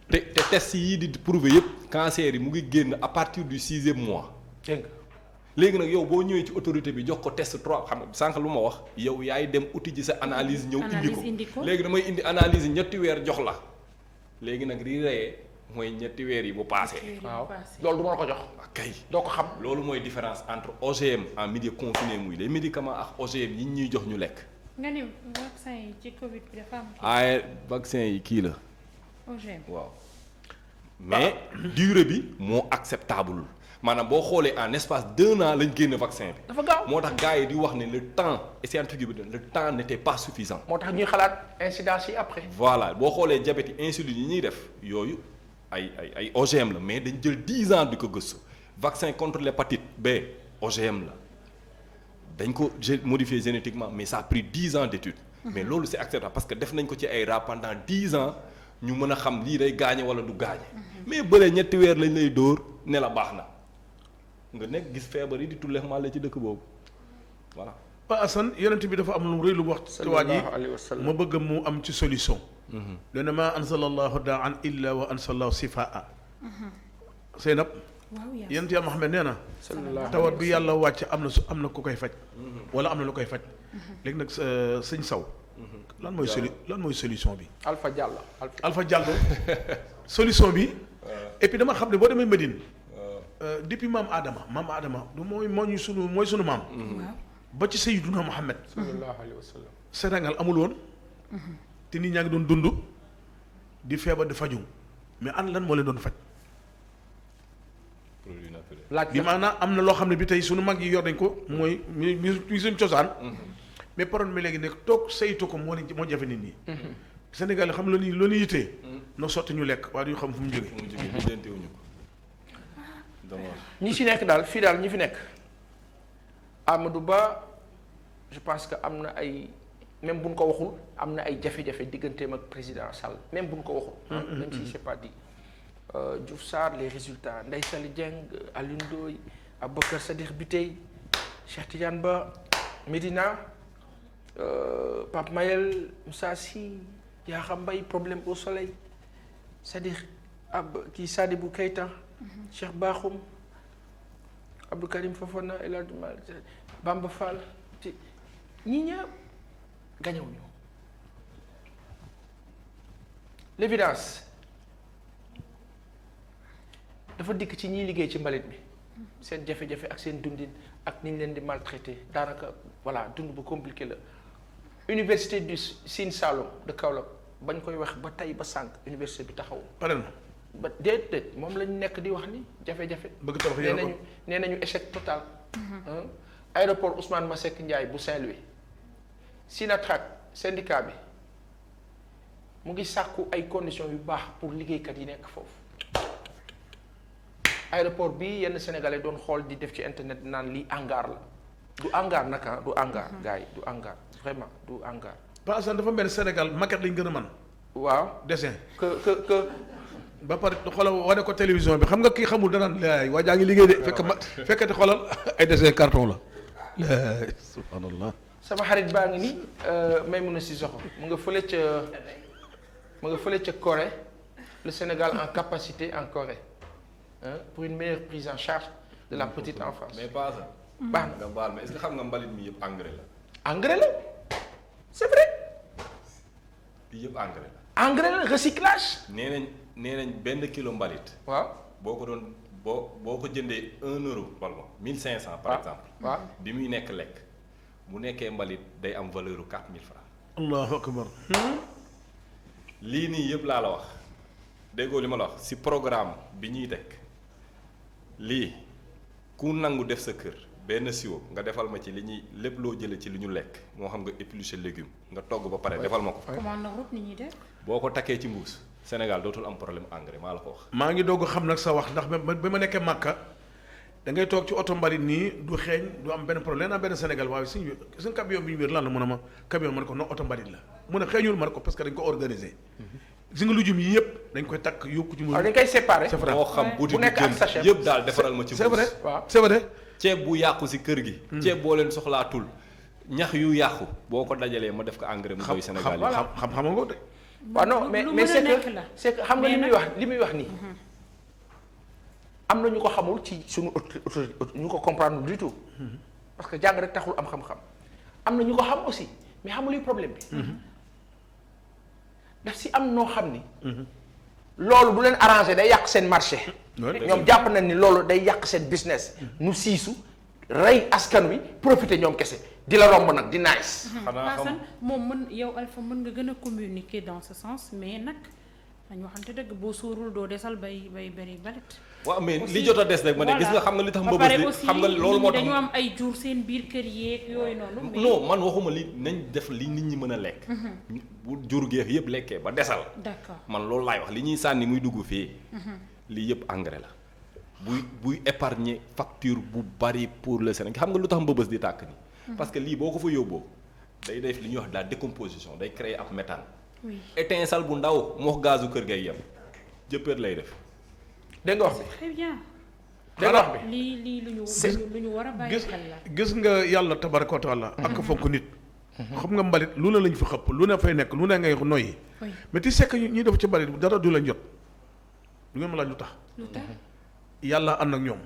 te test yii di prouver yëpp cancer yi mu ngi génn à partir du 6e mois. dégg nga léegi nag yow boo ñëwee ci autorité bi jox ko test 3 xam nga sànq lu ma wax yow yaay dem uti ji sa analyse ñëw indi ko léegi damay indi analyse yi 2 weer jox la léegi nag li reyee mooy 2 weer yi bu paasee. waaw loolu du ma la ko jox. kay doo ko xam. loolu mooy différence entre OGM en milieu confiné muy les médicaments ak OGM yi ñuy jox ñu lekk. nga ni vaccin yi ci Covid bi dafa am. vaccin yi kii la. OGM waaw mais durée bi moo acceptable maanaam boo xoolee en espace d'1 an lañ génne vaccin bi. dafa gaaw moo tax gars yi di wax ne le temps scientifique bi le temps n'était pas suffisant. moo tax ñuy xalaat incidence yi après. voilà boo xoolee diabète yi insuline yi ñuy def yooyu ay OGM la mais dañ jël 10 ans di ko gëstu vaccin contre l'hépatite B OGM la dañ ko modifié génétiquement mais ça a pris 10 ans d'études. mais loolu c'est acceptable parce que def nañ ko ci ay rats pendant 10 ans. ñu mën a xam lii day gaañe wala du gaañe mais bële 2 weer lañ lay dóor ne la baax na nga nekk gis feebar yi di tulleex màlle ci dëkk boobu voilà. Pa Assane yonent bi dafa am lu rëy lu wax. ci waa ji ma bëgg mu am ci solution. dana ma ansalallahu daan illa wa ansalallahu sifaa. Seynab. waaw yonent yàlla Muhammad nee na. tawat bi yàlla wàcc am na ku koy faj. wala am na lu koy faj. léegi nag sëñ Saw. lan mooy solution bi. Alpha Diallo solution bi. et puis dama xam ne boo demee Médine. depuis maam Adama du mooy sunu maam. ba ci Sayyiduna Muhammad. sallallahu alayhi wa sallam. Sénégal amul woon. te nit ñaa ngi doon dund di feebar di faju mais lan moo leen doon faj. produit naturel. laaj bi maanaam am na loo xam ne bi tey sunu mag yi yor nañ ko mooy mi suñu cosaan. mais problème bi léegi nag toog saytu ko moo jafe nit ñi. Sénégal xam loolu ñu yittee. noo sotti ñu lekk waaye du ñu xam fu mu jógee. lijjantewuñu ko. ñi ci nekk daal fii daal ñi fi nekk Amadou Ba je pense que am na ay même buñ ko waxul am na ay jafe-jafe digganteem ak président Sall même buñ ko waxul. même si c'est pas dit. Diouf Sarr les résultats Ndeye Saly Dieng Alioune Ndoye Aboubacar Sadikh Bitèye Cheikh Tidiane Ba Medina. Pape Mayel Moussa Sy Yakham Mbaye problème au soleil c'est-à-dire Sadibou Keita Cheikh Bakhoum Abdou Karim Fofana El Hadj Bamba Fall ci ñii ñëpp gañewuñu l'évidence dafa dikk ci ñiy liggéey ci mbalit bi seen jafe-jafe ak seen dundin ak ni ñu leen di maltraité daanaka voilà dund bu compliqué la université du Sine Saloum de Kaolack bañ koy wax ba tey ba sànq université bi taxaw. pare na. ba déedéet moom lañu nekk di wax ni jafe-jafe. bëgg tabax nee nañu échec total. aéroport Ousmane Masseck Ndiaye bu Saint-Louis Sinatrac syndicat bi mu ngi sàkku ay conditions yu baax pour liggéeykat yi nekk foofu. aéroport bi yenn sénégalais doon xool di def ci internet naan lii hangar la du hangar naka du hangar gars yi du hangar vraiment du hangar. parce que dafa mel ni Sénégal maquette lañ gën a mën. waaw dessin. que. ba pare xoolal wane ko télévision bi xam nga kii xamul danaan laay waa jaa ngi liggéey de. fekkati xoolal ay dessin carton la. subhanallah. sama xarit baa ngi nii Maimouna Sissoko mu nga fële ca ma nga fële ca Corée le Sénégal en capacité en Corée pour une meilleure prise en charge de la petite enfance. mais pas ça. baax na nga baal mais est-ce que xam nga mbalit mi yëpp engrais la. engrais la c'est vrai. lii yëpp engrais la. engrais la recyclage. nee nañ benn kilo mbalit. waaw boo ko doon boo ko jëndee 1 euro wala 1500 par exemple. waaw bi muy nekk lekk mu nekkee mbalit day am valeur u 4000 francs. allahu akbar. lii nii yëpp laa la wax déggoo li ma la wax ci programme bi ñuy teg lii ku nangu def sa kër benn siwo nga defal ma ci li ñuy lépp loo jëlee ci li ñu lekk moo xam nga éplucher légume nga togg ba pare defal ma ko. commande na route ni ñuy def. boo ko takkee ci mbuus Sénégal dootul am problème engrais maa la ko wax. maa ngi doog a xam nag sa wax ndax ba ma nekkee Màkka da ngay toog ci oto mbalit nii du xeeñ du am benn problème am benn Sénégal waaye suñu camion bi ñu wér lan la mun a ma camion ma ne ko non oto mbalit la mun a xeeñul ma ne ko parce que dañ ko organiser. gis nga lujum yi yëpp dañ koy takk yóbbu ci mu. waaw dañ koy séparer. c'est vrai moo xam bu nekk ak sachet yëpp daal defaral ma ci c'est vrai mbuus. waaw c'est vrai. ceeb bu yàqu ci kër gi. ceeb boo leen soxlaatul ñax yu yàqu boo ko dajalee ma def ko engrais mu doy Sénégal yi. xam nga de. waaw non mais c'est que xam nga li muy wax nii. am na ñu ko xamul ci suñu autorité ñu ko comprendre du tout. parce que jàng rek taxul am xam-xam. am na ñu ko xam aussi mais xamul luy problème bi. daf si am noo xam ni. loolu du leen arrangé day yàq seen marché. ñoom jàpp nañ ni loolu day yàq seen business. nu siisu rey askan wi profité ñoom kese di la romb nag di nice. xanaa xam moom yow Alpha mën nga gën a communiquer dans ce sens mais nag dañu waxante dëgg boo sóorul doo desal bay bari balet. waaw mais li jot a des rek ma ne gis nga xam nga li tax mbëbës li xam nga loolu moo tax dañu am ay jur seen biir kër yeeg yooyu noonu. non man waxuma li nañ def li nit ñi mën a lekk. bu jur geex yëpp lekkee ba desal. d'accord man loolu laay wax li ñuy sànni muy dugg fii. lii yëpp engrais la. buy épargner facture bu bari pour le Sénégal xam nga lu tax mbëbës di tàkk nii. parce que lii boo ko fa yóbboo day def li ñuy wax de la décomposition day créer ab méthane. oui étincelle bu ndaw moo gazu kër gay yem jëppër lay def. dégg nga wax bi. très bien. dégg nga wax bi. lii lu ñu war a bàyyi xel la. gis nga yàlla tabaraka wa taala ak fonk nit. xam nga mbalit lu ne lañ fa xëpp lu ne fay nekk lu ne ngay noyyi. mais ti sekk ñi def ci mbalit dara du lañ jot du ngeen ma laaj lu tax. lu tax yàlla ànd ak ñoom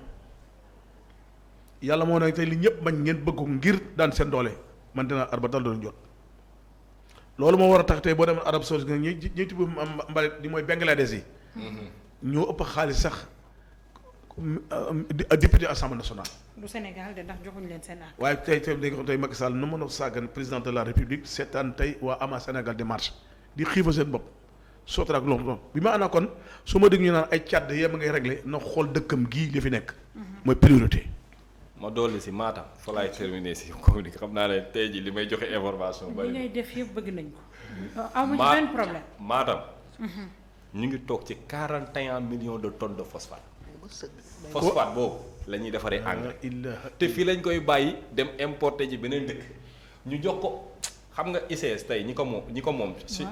yàlla moo ne tey li ñëpp bañ ngeen bëgg ko ngir daan seen doole man dinaa arba dal doon jot loolu moo war a tax tey boo demee Arabie Saoudite nga ñi tibb mbalit di mooy Bangladesh yi ñoo ëpp xaalis sax député assemblée nationale. du Sénégal de ndax joxuñu leen seen àq. waaye tey Macky Sall nu mën a sàggan président de la République seetaan tey waa ama Sénégal di marche di xiifa seen bopp sootara ak loolu bi ma ana kon su ma dégg ñu naan ay càdd yem ngay réglé na xool dëkkam gii li fi nekk mooy priorité. ma dolli si Matam fa laay terminer si communiqué xam naa ne tey jii li may joxe information. li ngay def yëpp bëgg nañ ko. amuñu benn problème. Matam. ñu ngi toog ci 41 millions de tonnes de phosphate. phosphate boobu la ñuy defaree engrais. te fii lañ koy bàyyi dem importer ji beneen dëkk. ñu jox ko xam nga ICS tey ñi ko moom. si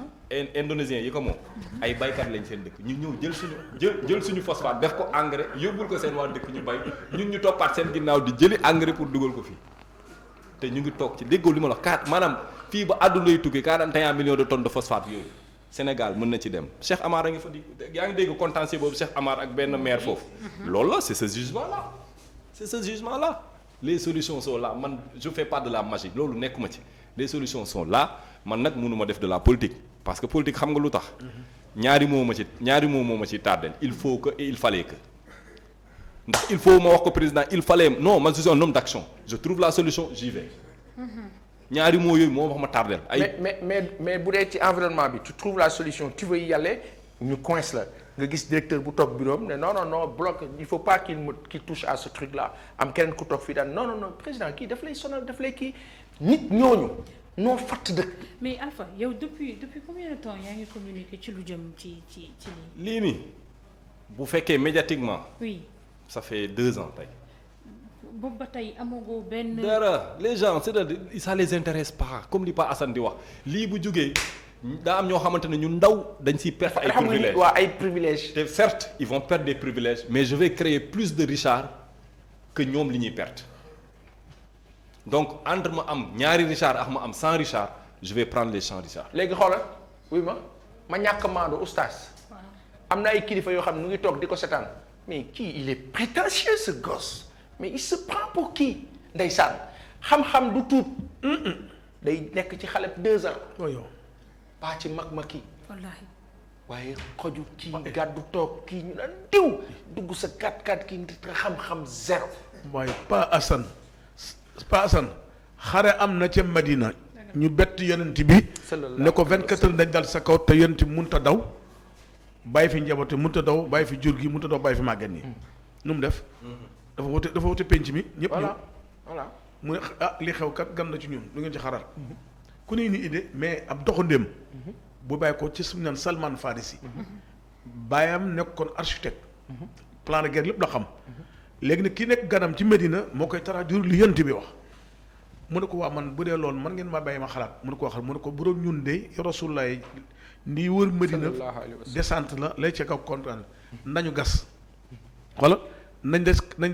indonésien yi ko moom. ay baykat lañ seen dëkk ñu ñëw jël suñu phosphate def ko engrais yóbbul ko seen waa dëkk ñu bay ñun ñu toppaat seen ginnaaw di jëli engrais pour dugal ko fii. te ñu ngi toog ci déggoo li ma la wax maanaam fii ba àdduna lay tukki 41 millions de tonnes de phosphate yooyu. Sénégal mën na ci dem Cheikh Amar a ngi fa di yaa ngi dégg contentieux boobu Cheikh Amar ak benn maire foofu. loolu la c'est ce jugement là les solutions sont là man je fais pas de la magie loolu nekkuma ci les solutions sont là man nag mënuma def de la politique parce que politique xam nga lu tax. ñaari moo ma ci tardel il faut que et il fallait que ndax il faut ma wax ko président il fallait non man je suis un homme d'action je trouve la solution j'y vais. ñaari mots yooyu moo wax ma tardel ay mais bu dee ci environnement bi tu trouves la solution tu veux y aller ñu coince la nga gis directeur bu toog bureau am ne non bloc il faut pas qu'il touche à ce truc là am keneen ku toog fii daan non président kii daf lay sonal daf lay kii nit ñooñu noo fatt dëkk. mais Alpha yow depuis combien de temps yaa ngi communiquer ci lu jëm ci lii nii bu fekkee médiatiquement. oui ça fait 2 ans tey. boobu ba tey amagoo benn. dara les gens c'est-à-dire ça les intéresse pas comme li Pa Assane di wax lii bu jógee daa am ñoo xamante ne ñu ndaw dañ siy perdre ay privilèges waa ay privilèges. te certes ils vont perdre des privilèges mais je vais créer plus de richards que ñoom li ñuy perdre donc entre ma am ñaari richards ak ma am 100 richards je vais prendre les 100 richards. léegi xoolal oui ma ñàkk maandu oustaz am na ay kilifa yoo xam ne mu ngi toog di ko setaan mais kii il est prétentieux ce gosse mais il se prend pour qui ndeysaan xam-xam du tuut day nekk ci xale 2 ans yow pas ci mag ma kii wallaahi waaye xoju kii gàddu toog kii ñu naan diw dugg sa 4-4 kii xam-xam zéro waaye Pa Assane xare am na ca Madina ñu bett yonent bi ne ko 24 heures dañ dal sa kaw te yonent bi mënut a daw bàyyi fi njaboot mënut a daw bàyyi fi jur gi mënut a daw bàyyi fi màgget nii nu mu def dafa wote penc mi ñëpp ñëw voilà mu ne li xew kat gan na ci ñun lu ngeen ci xaral ku ne ni idée mais ab doxandéem bu bàyyi ko ci suñu naan Salman Farisi bàyyam nekkoon architecte plan de guerre lépp la xam léegi nag ki nekk ganam ci Medina moo koy traduire li yonent bi wax mu ne ko waa man bu dee loolu man ngeen ma bàyyi ma xalaat mu ne ko waxal mu ne ko bu doon ñun de Rasulullah ndi wër Medina descente la lay ca kaw kontaan nañu gas wala nañ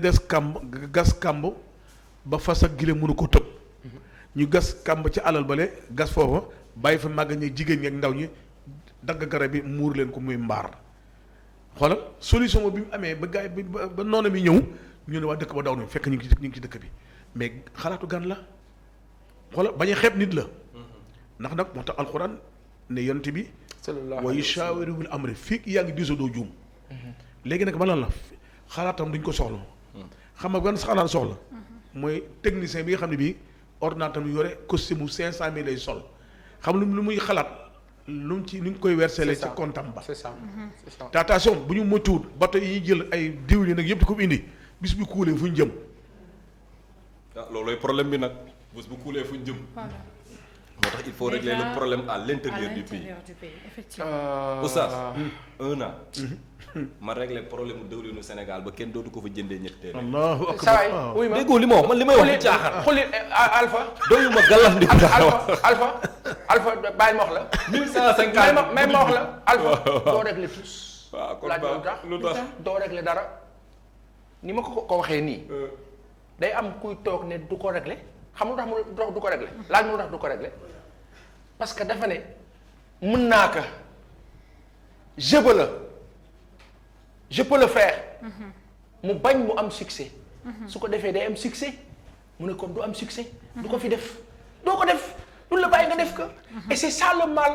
des kàmb gas kàmb ba fas ak gile mënu ko tëb ñu gas kàmb ci alal bale gas foofa bàyyi fa màgg ñi jigéen ñi ak ndaw ñi dagg garab bi muur leen ko muy mbaar xoolal solution bi mu amee ba gaay bi ba noonu mi ñëw ñu ne waa dëkk ba daw nañu fekk ñu ngi ci dëkk bi mais xalaatu gan la xoolal bañ a xeeb nit la ndax nag moo tax alxuraan ne yonent bi wa yushaawirul amri fii yaa ngi diisoo doo juum léegi nag ba lan la xalaatam duñ ko soxla xam nga ban xalaat soxla mooy technicien bi nga xam ne bii ordinateur bi yore costume mu 500000 lay sol xam lu muy xalaat lu mu ci ni ñu koy versele ci comptam ba c'est ça c'est ça te attention bu ñu moytuwul bato yi jël ay diwlin nag yëpp di ko indi bis bu kuulee fu ñu jëm loolooy problème bi nag bis bu kuulee fu ñu jëm moo tax il faut régler le problème à l'intérieur du pays effectivement. Oustaz 1 an ma régler problème mu dëwlinu Sénégal ba kenn dootu ko fa jëndee ñetti téeméer. allahu akbar saa yi wuy ma déggoo li ma wax man li may wax ci caaxaan. xuli Alpha. doyuma gàllandiku Alpha bàyyi ma wax la. 1150 may ma wax la Alpha. doo régler tous. waaw kon laaj lu tax doo régler dara. ni ma ko waxee nii. day am kuy toog ne du ko régler xam nga lu tax du ko régler laaj ma lu tax du ko régler parce que dafa ne mën naa ko je peux le faire. mu bañ mu am succès. su ko defee day am succès mu ne comme du am succès. du ko fi def doo ko def du la bàyyi nga def ko. et c'est ça le mal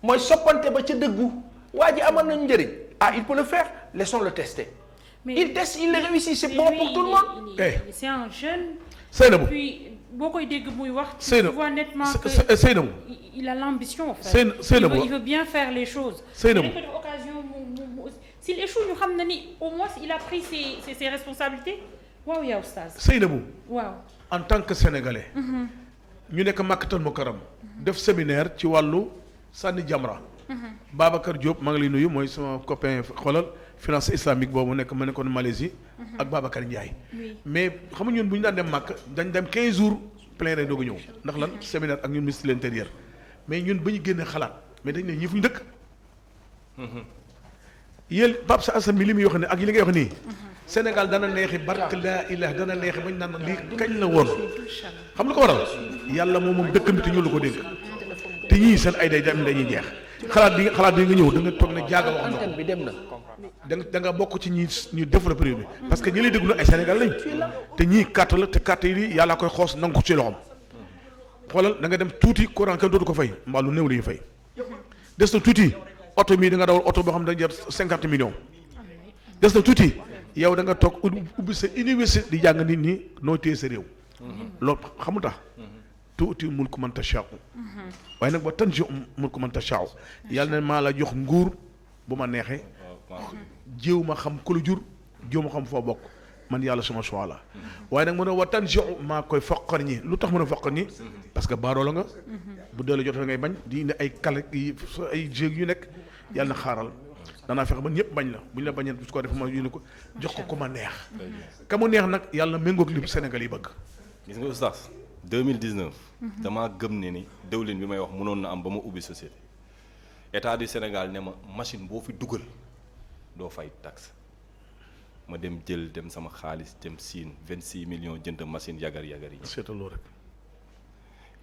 mooy soppante ba ca dëggu waa ji amal nañu njëriñ ah il peut le faire laissons le tester. mais il teste il le réussit c'est bon pour tout le monde. c'est un jeune. Seynabou puis boo koy dégg muy wax. Seynabou tu vois nettement que Seynabou il a l'ambition en fait. Seynabou il veut bien faire les choses. Seynabou mais occasion s'il échoue ñu xam na ni au moins il a pris ses responsabilités waaw yaa oustaz. Seynabou waaw. en tant que sénégalais. ñu nekk Makkatal Mukarram def séminaire ci wàllu sànni jamra. Babacar Diop maa ngi lay nuyu mooy sama copain xoolal finance islamique boobu nekk ma nekkoon Malaisie. ak Babacar Ndiaye. mais xam nga ñun bu ñu daan dem Makka dañ dem 15 jours plein rek doog a ñëw ndax lan séminaire ak ñun ministre de l'intérieur mais ñun ba ñu génnee xalaat mais dañ ne ñi fu ñu dëkk. yéen Pape Sa Assane mi li muy wax ne ak yi li ngay wax nii. Sénégal dana neexi barke laa ilaha dana neexi bañ naan lii kañ la woon. xam nga ko waral yàlla moom dëkk bi te ñu la ko dégg te ñii seen ay day dem dañuy jeex xalaat bi nga ñëw da nga toog ne jaaga wax na bi dem na. da nga bokk ci ñu développé réew mi parce que ñi lay déglu ay Sénégal lañ te ñii carte la te carte yi yàllaa koy xoos nangu ko ci loxoom xoolal da nga dem tuuti courant kenn dootu ko fay mbaa lu néew la ñuy fay des na tuuti oto mii da nga dawal oto boo xam ne da nga jar 50 millions des na tuuti yow da nga toog ubbi sa université di jàng nit ñi noo téye sa réew loolu xamu tax tuuti mulku man tashaa'u waaye nag ba tanzi'u mulku man tashaa'u yàlla ne maa la jox nguur bu ma neexee jéew ma xam ku la jur jéew ma xam foo bokk man yàlla suma choix la waaye nag mën a wa tanzi'u maa koy foqar ñi lu tax mën a foqar ñi parce que baadoo la nga bu dee la jotee ngay bañ di indi ay kale ay jéeg yu nekk yàlla na xaaral danaa fexe ba ñëpp bañ la bu ñu la bañee su ko def ma yónni ko jox ko ku ma neex ka mu neex nag yàlla méngoog li Sénégal yi bëgg. gis nga oustaz 2019. damaa gëm ne ni dëwlin bi may wax mënoon na am ba ma ubbi société état du Sénégal ne ma machine boo fi dugal doo fay taxe ma dem sama xaalis dem siin 26 millions jënd machine yagar yi. seetaloo rek.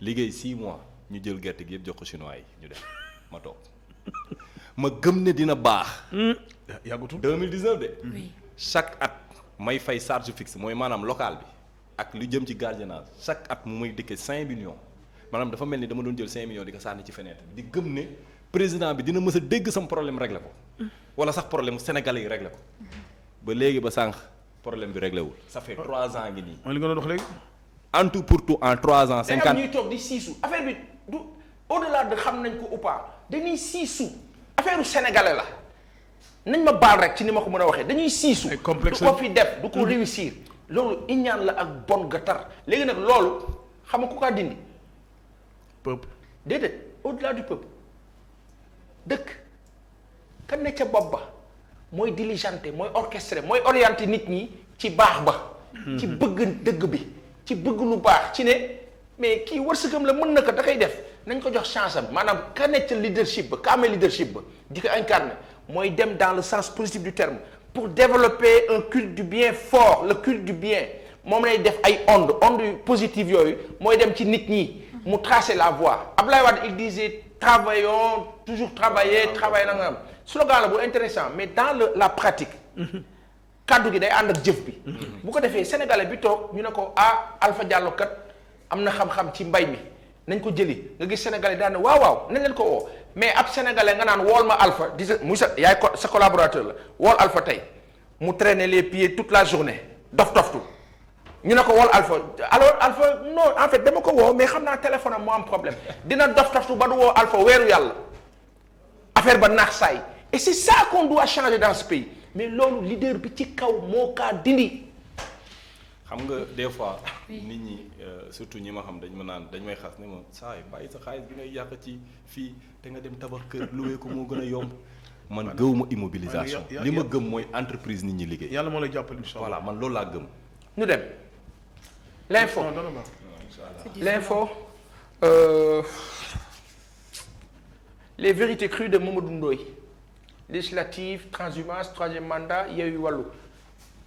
liggéey 6 mois ñu jël gerte gi yëpp jox ko chinois yi ñu def ma toog ma gëm ne dina baax. yàggutul 2019 de. oui chaque at may fay charge fixe mooy maanaam local bi ak lu jëm ci gardiennage chaque at mu may dëkkee 5 millions maanaam dafa mel ni dama doon jël 5 millions di ko sànni ci fenêtre di gëm ne président bi dina mës a dégg sama problème réglé ko wala sax problème sénégalais yi réglé ko ba léegi ba sànq problème bi réglé wul. ça fait 3 ans ngi nii. mooy li nga doon wax léegi. en tout pour tout en 3 ans. 50 day am ñuy toog di siisu affaire bi du au-delà de xam nañ ko ou pas dañuy siisu affaire u sénégalais la nañ ma baal rek ci ni ma ko mën a waxee dañuy siisu. ay complexe du ko fi def du ko réussir. loolu iñaan la ak bon ga tar léegi nag loolu xam nga ku kaa dindi. peuple. déedéet au-delà du peuple dëkk kan ne ca bopp ba mooy diligenté mooy orchestré mooy orienté nit ñi ci baax ba. ci bëgg dëgg bi ci bëgg lu baax ci ne mais kii wërsëgam la mën na ko da koy def nañ ko jox chance am maanaam ka ne ca leadership ba ka amee leadership ba di ko incarné mooy dem dans le sens positif du terme pour développer un culte du bien fort le culte du bien moom lay def ay ondes positives yooyu mooy dem ci nit ñi. mu tracer la voie Abdoulaye Wade il disait travaillons toujours travailler na nga am slogan la bu intéressant mais dans la pratique kaddu gi day ànd ak jëf bi bu ko defee sénégalais bi toog ñu ne ko Alpha Diallo kat am na xam-xam ci mbay mi nañ ko jëli nga gis sénégalais daan ne waaw nañ leen ko woo mais ab sénégalais nga naan wool ma Alpha di sa muy sa yaay sa collaborateur la wool Alpha tey mu traîner les pieds toute la journée doftu ñu ne ko wool Alpha alors Alpha non en fait dama ko woo mais xam naa téléphone am moo am problème dina doftu ba du woo Alpha weeru yàlla affaire ba naax saay et c'est ça qu'on doit changer dans ce pays mais loolu leader bi ci kaw moo kaa dindi. xam nga des fois nit ñi surtout ñi ma xam dañ ma naan dañ may xas ne ma saa yi bàyyi sa xaalis bi ngay yàq ci fii te nga dem tabax kër loué ko moo gën a yomb man gëwuma immobilisation li ma gëm mooy entreprise nit ñi liggéey. yàlla moo lay jàppale incha allah voilà man loolu laa gëm. ñu dem l'info l'info les vérités crues de Mamadou Ndoye législative transhumance troisième mandat Yewwi Wallu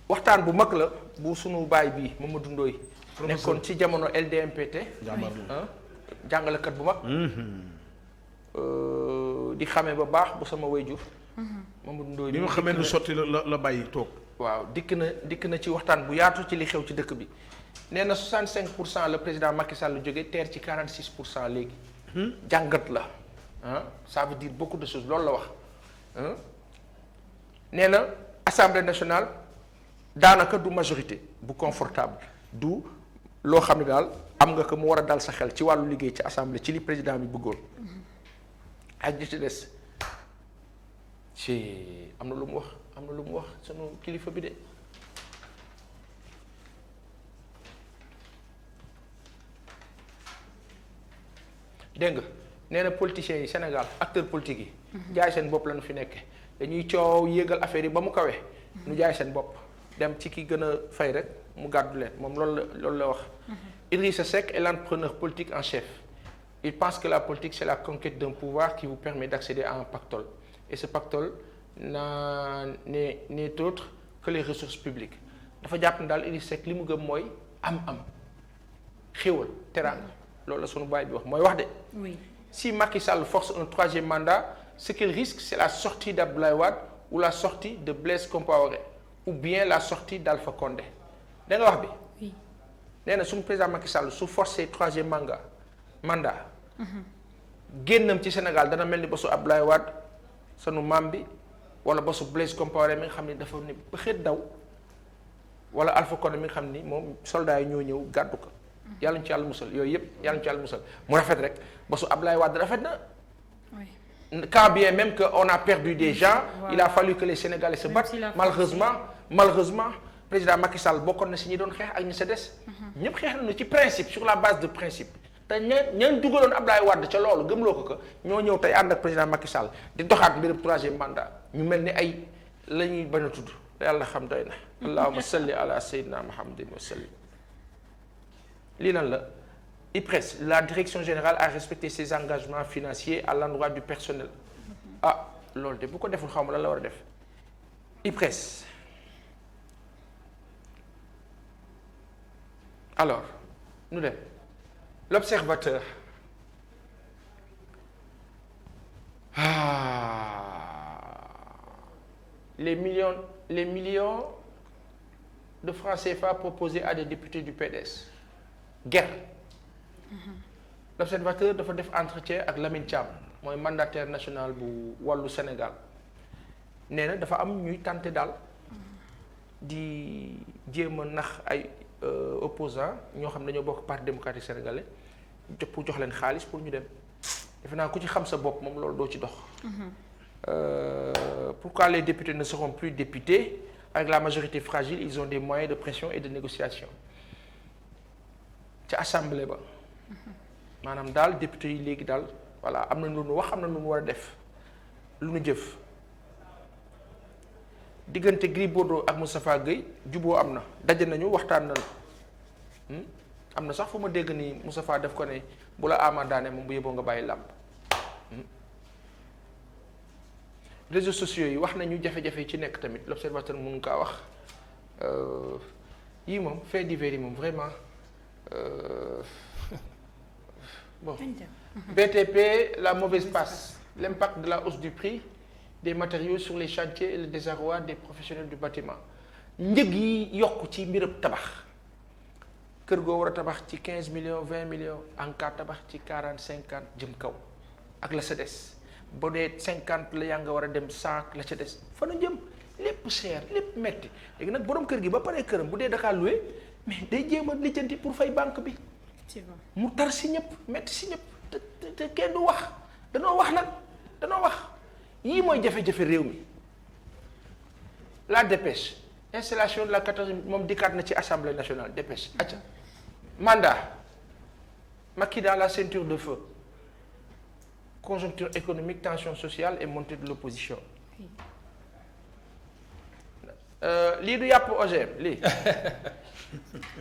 waxtaan bu mag la bu sunu baay bi Mamadou Ndoye nekkoon ci jamono LDMPT jàngalekat bu mag di xamee ba baax bu sama wayjur Mamadou Ndoye bi ma xamee nu sotti la bàyyi toog waaw dikk na ci waxtaan bu yaatu ci li xew ci dëkk bi nee na 65% le président Macky Sall jóge teer ci 46% léegi jàngat la ça veut dire beaucoup de choses loolu la wax nee na assemblée nationale daanaka du majorité bu confortable du loo xam ne daal am nga ko mu war a dal sa xel ci wàllu liggéey ci assemblée ci li président bi bëggoon ak ñi ci des ci am na lu mu wax sunu kilifa bi de dégg nga nee na politiciens yi Sénégal acteurs politiques yi jaay seen bopp lañu fi nekke dañuy coow yéegal affaire yi ba mu kawee nu jaay seen bopp dem ci ki gën a fay rek mu gàddu leen moom loolu la wax Idrissa Seck est l'entrepreneur politique en chef il pense que la politique c'est la conquête d'un pouvoir qui vous permet d'accéder à un pactole et ce pactole n'est autre que les ressources publiques dafa jàpp ne daal Idrissa Seck li mu gëm mooy am xéwal teraanga loolu la sunu baay bi wax mooy wax de si Macky Sall force un troisième mandat ce qu'il risque c'est la sortie d'Abdoulaye Wade ou la sortie de Blaise Compaoré ou bien la sortie d'Alpha Condé da nga wax bi nee na suñu président Macky Sall su forcé troisième mandat génnam ci Sénégal dana mel ni ba su Abdoulaye Wade sunu maam bi wala ba su Blaise Compaoré mi nga xam ni dafa ne ba xeet daw wala Alpha Condé mi nga xam ni moom soldats yi ñoo ñëw gàddu ko yàlla ñu ci yàlla musal yooyu yëpp yàlla ñu ci yàlla musal mu rafet rek ba su Abdoulaye Wade rafet na quand bien même que on a perdu des gens il a fallu que les Sénégalais se battent malheureusement président Macky Sall bokkoon na si ñi doon xeex ak ñi sa des ñëpp xeex nañu ci principe sur la base de principe te ñeen dugaloon Abdoulaye Wade ca loolu gëmloo ko ñoo ñëw tey ànd ak président Macky Sall di doxaat mbirum troisième mandat ñu mel ni ay la ñuy bañ a tudd yàlla xam doy na allahumma salli ala sayyidina muhammadin wa sallim lii lan la IPRES la direction générale a respecté ses engagements financiers à l'endroit du personnel loolu de bu ko deful xaw ma lan la war a def IPRES alors nu dem l'observateur les millions de francs CFA proposés à des députés du PDS guerre. L'observateur dafa def entretien ak Lamine Thiam mooy mandataire national bu wàllu Sénégal nee na dafa am ñuy tenter daal di jéem a nax ay opposants ñoo xam ne dañoo bokk parti démocratique sénégalais pour jox leen xaalis pour ñu dem defe naa ku ci xam sa bopp moom loolu doo ci dox. Pourquoi les députés ne seront plus députés avec la majorité fragile ils ont des moyens de pression et de négociation ca assemblée ba maanaam daal député yi léegi daal voilà am na lu nu wax am na lu nu war a def lu nu jëf diggante Gris Bordeaux ak Moustapha Gueye juboo am na daje nañu waxtaan nañu am na sax fu ma dégg ni Moustapha def ko ne bu la Ama daane moom bu yeboo nga bàyyi làmb réseaux sociaux yi wax nañu jafe-jafe yi ci nekk tamit l'observateur mënu kaa wax yii moom fait divers yi moom vraiment bon BTP la mauvaise passe l'impact de la hausse du prix des matériaux sur les chantiers et le désarroi des professionnels du bâtiment njëg yi yokk ci mbirëb tabax kër goo war a tabax ci 15 millions 20 millions ANCAR tabax ci 40 50 jëm kaw ak la sa des boo dee 50 la yaa nga war a dem 100 la ca des fa na jëm lépp cher lépp metti léegi nag borom kër gi ba paree këram bu dee Dakar loué mais day jéem a lijjanti pour fay banque bi mu tar si ñëpp metti si ñëpp te kenn du wax danoo wax nag danoo wax yii mooy jafe-jafe réew mi la dépêche installation de la 14 moom dikkaat na ci assemblée nationale dépêche acca mandat Macky dans la ceinture de feu conjoncture économique tension sociale et montée de l'opposition lii du yàpp OGM lii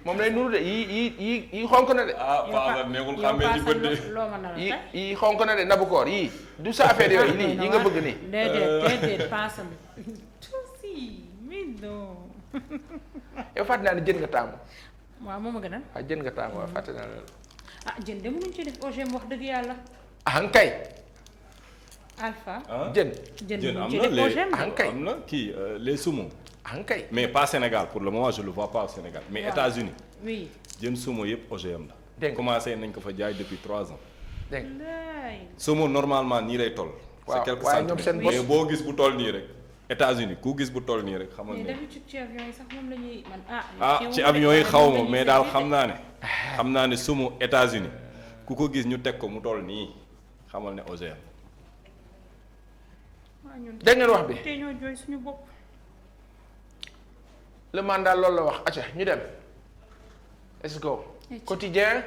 moom lay nuru de yi xonk na de. Paa neexul xàmmee ci bët de. yi xonk na de Nabukoor yii du sa affaire yooyu lii yi nga bëgg nii. déedéet paasam tuuti mais non. yow fàtte naa ne jën nga taamu. waaw moom a gën a. waaw jën nga taamu waaw fàtte naa la. jën de mënuñ ci def OGM wax dëgg yàlla. ankay. Alpha. jën mënuñ ci def OGM. ankay am na kii les saumons. ankay mais pas Sénégal pour le moment je le vois pas au Sénégal mais waaw. États-Unis oui. jën saumon yëpp OGM la. dégg nga commencé nañ ko fa jaay depuis 3 ans. dégg saumon normalement nii lay toll. waaw c'est quelques waaye ñoom seen centimètres mais boo gis bu toll nii rek. États-Unis ku gis bu toll nii rek xamal mais ne. d'habitude ci avion yi sax moom la ñuy man ci avion yi xaw ma mais daal xam naa ne saumon États-Unis ku ko gis ñu teg ko mu toll nii xamal ne OGM. dégg ngeen wax bi te ñoo jooy suñu bopp. le mandat loolu la wax acca ñu dem let's go quotidien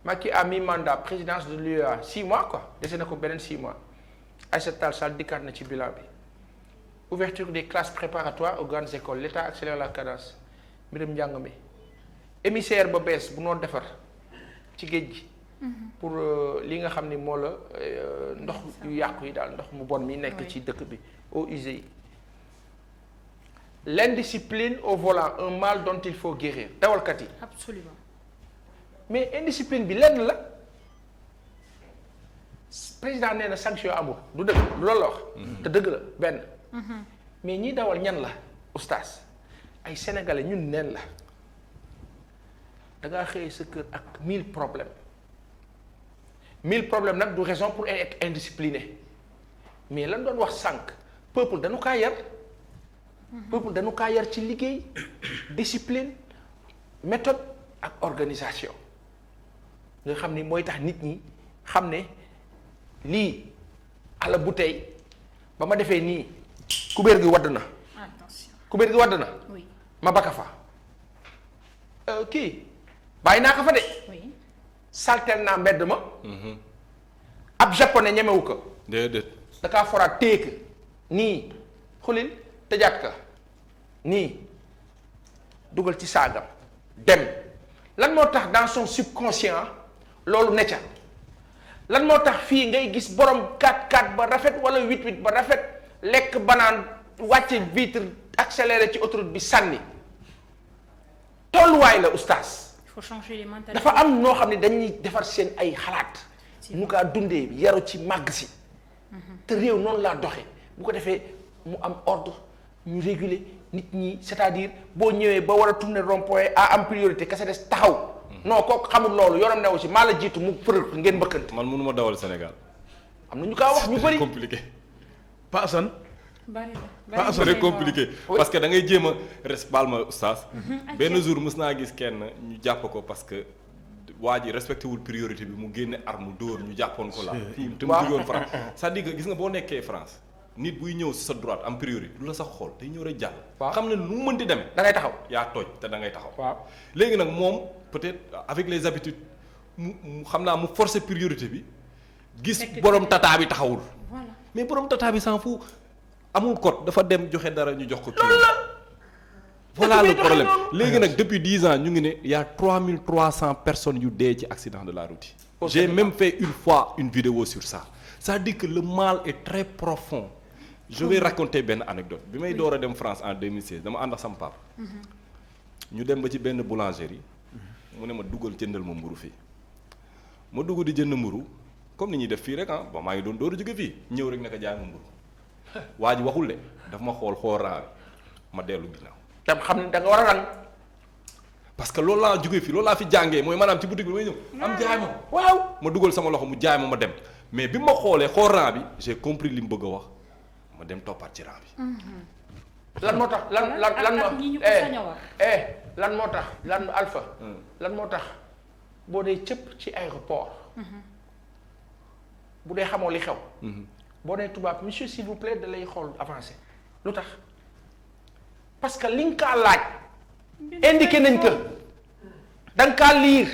Macky a mi-mandat présidence de l'UEA 6 mois quoi dese na ko beneen 6 mois Aïssata Tall Sall dikkaat na ci bilan bi ouverture des classes préparatoires aux grandes écoles l'État accélère la cadence mbirum njàng mi émissaire ba bees bu noo defar ci géej gi pour li nga xam ni moo la ndox yu yàqu yi daal ndox mu bon mi nekk ci dëkk bi eaux usées yi l'indiscipline au volant un mal dont il faut guérir dawalkat yi absolument. mais indiscipline bi lenn la président nee na sanction amul du dëgg loolu la wax te dëgg la benn mais ñi dawal ñan la oustaz ay sénégalais ñun neen la da ngaa xëyee sa kër ak 1000 problèmes 1000 problèmes nag du raison pour être indiscipliné mais lan doon wax sànq peuple dañu kaa yar peuple dañu kaa yar ci liggéey discipline méthode ak organisation nga xam ni mooy tax nit ñi xam ne lii ala bu tey ba ma defee nii kubéer gi wadd na attention. kubéer gi wadd na oui ma baka fa kii bàyyi naa ko fa de oui. saltel naa mbedd ma ab japonais ñemewu ko déedéet. da kaa foraat téek nii xulil tëjaat ka nii dugal ci saagam dem lan moo tax dans son subconscient loolu ne ca lan moo tax fii ngay gis borom 4x4 ba rafet wala 8x8 ba rafet lekk banaan wàcce vitre accéléré ci autoroute bi sànni tolluwaay la oustaz. il faut changer les mentalités. dafa am noo xam ne dañuy defar seen ay xalaat mu kaa dundee yaru ci màgg si te réew noonu laa doxee bu ko defee mu am ordre ñu réguler nit ñi c'est-à-dire boo ñëwee ba war a tourner rond-point à am priorité kese des taxaw. non kooku xamul loolu yoonam newu si maa la jiitu mu përëb ngeen bëkkante. man mënuma dawal Sénégal. am na ñu kaa wax ñu bëri c'est compliqué. Pa Assane. c'est très compliqué parce que da ngay jéem a baal ma oustaz. benn jour mës naa gis kenn ñu jàpp ko parce que waa ji respecté wul priorité bi mu génne arme dóor ñu jàppoon ko la. fii te mu jógoon France c'est-à-dire que gis nga boo nekkee France nit buy ñëw si sa droite am priorité du la sax xool day ñëw rek jàll. xam ne nu mu mënti demee. da ngay taxaw yaa tooj te da ngay taxaw. waaw léegi nag moom peut-être avec les habitudes mu xam naa mu forcer priorité bi. gis borom tata bi taxawul. voilà mais borom tata bi s'en fout amul code dafa dem joxe dara ñu jox ko. loolu la. voilà le problème léegi nag depuis 10 ans ñu ngi ne y a 3300 personnes yu dee ci accident de la route yi. j'ai même fait une fois une vidéo sur ça c'est-à-dire que le mal est très profond. je vais raconter benn anecdote bi may door a dem France en 2016 dama ànd ak sama papa. ñu dem ba ci benn boulangerie mu ne ma duggal jëndal ma mburu fii ma dugg di jënd mburu comme ni ñuy def fii rek ah ba maa ngi doon door a jóge fii ñëw rek naka jaay ma mburu waa ji waxul de daf ma xool raa ma dellu ginnaaw. tam xam ne da nga war a rang. parce que loolu laa jógee fii loolu laa fi jàngee mooy maanaam ci boutique bi may ñëw am jaay ma waaw ma dugal sama loxo mu jaay ma dem mais bi ma xoolee xool raa bi j'ai compris li mu bëgg a wax ma dem toppaat ci raa bi. lan moo tax lan moo tax lan Alpha. lan moo tax boo dee cëpp ci aéroport. bu dee xamoo li xew. boo dee tubaab monsieur s'il vous plaît da lay xool avancé lu tax parce que li nga kaa laaj. indiqué nañ ko da nga kaa lire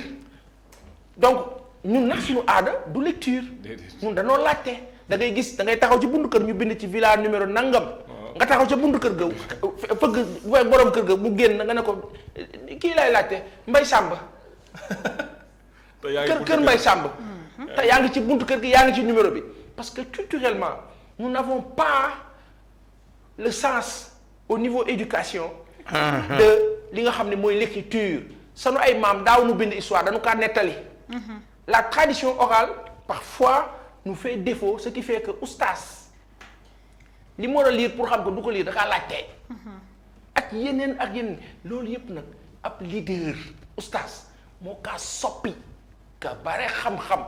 donc ñun nag suñu aada du lecture. ñun dañoo laajte da ngay gis da ngay taxaw ci buntu kër ñu bind ci villa numéro nangam. nga taxaw ca buntu kër ga fëgg borom kër ga mu génn nga ne ko kii lay laajte Mbay Sàmb. kër Mbay Sàmb. te yaa ngi ci buntu kër gi yaa ngi ci numéro bi parce que culturellement nous n'avons pas le sens au niveau éducation. de li nga xam ne mooy l'écriture sanu ay maam daaw nu bind histoire dañu kaa nettali. la tradition orale parfois nous fait défaut ce qui fait que oustaz li mu war a lire pour xam ko du ko lire da kaa laajte. ak yeneen loolu yëpp nag ab leader oustaz moo kaa soppi ka bare xam-xam.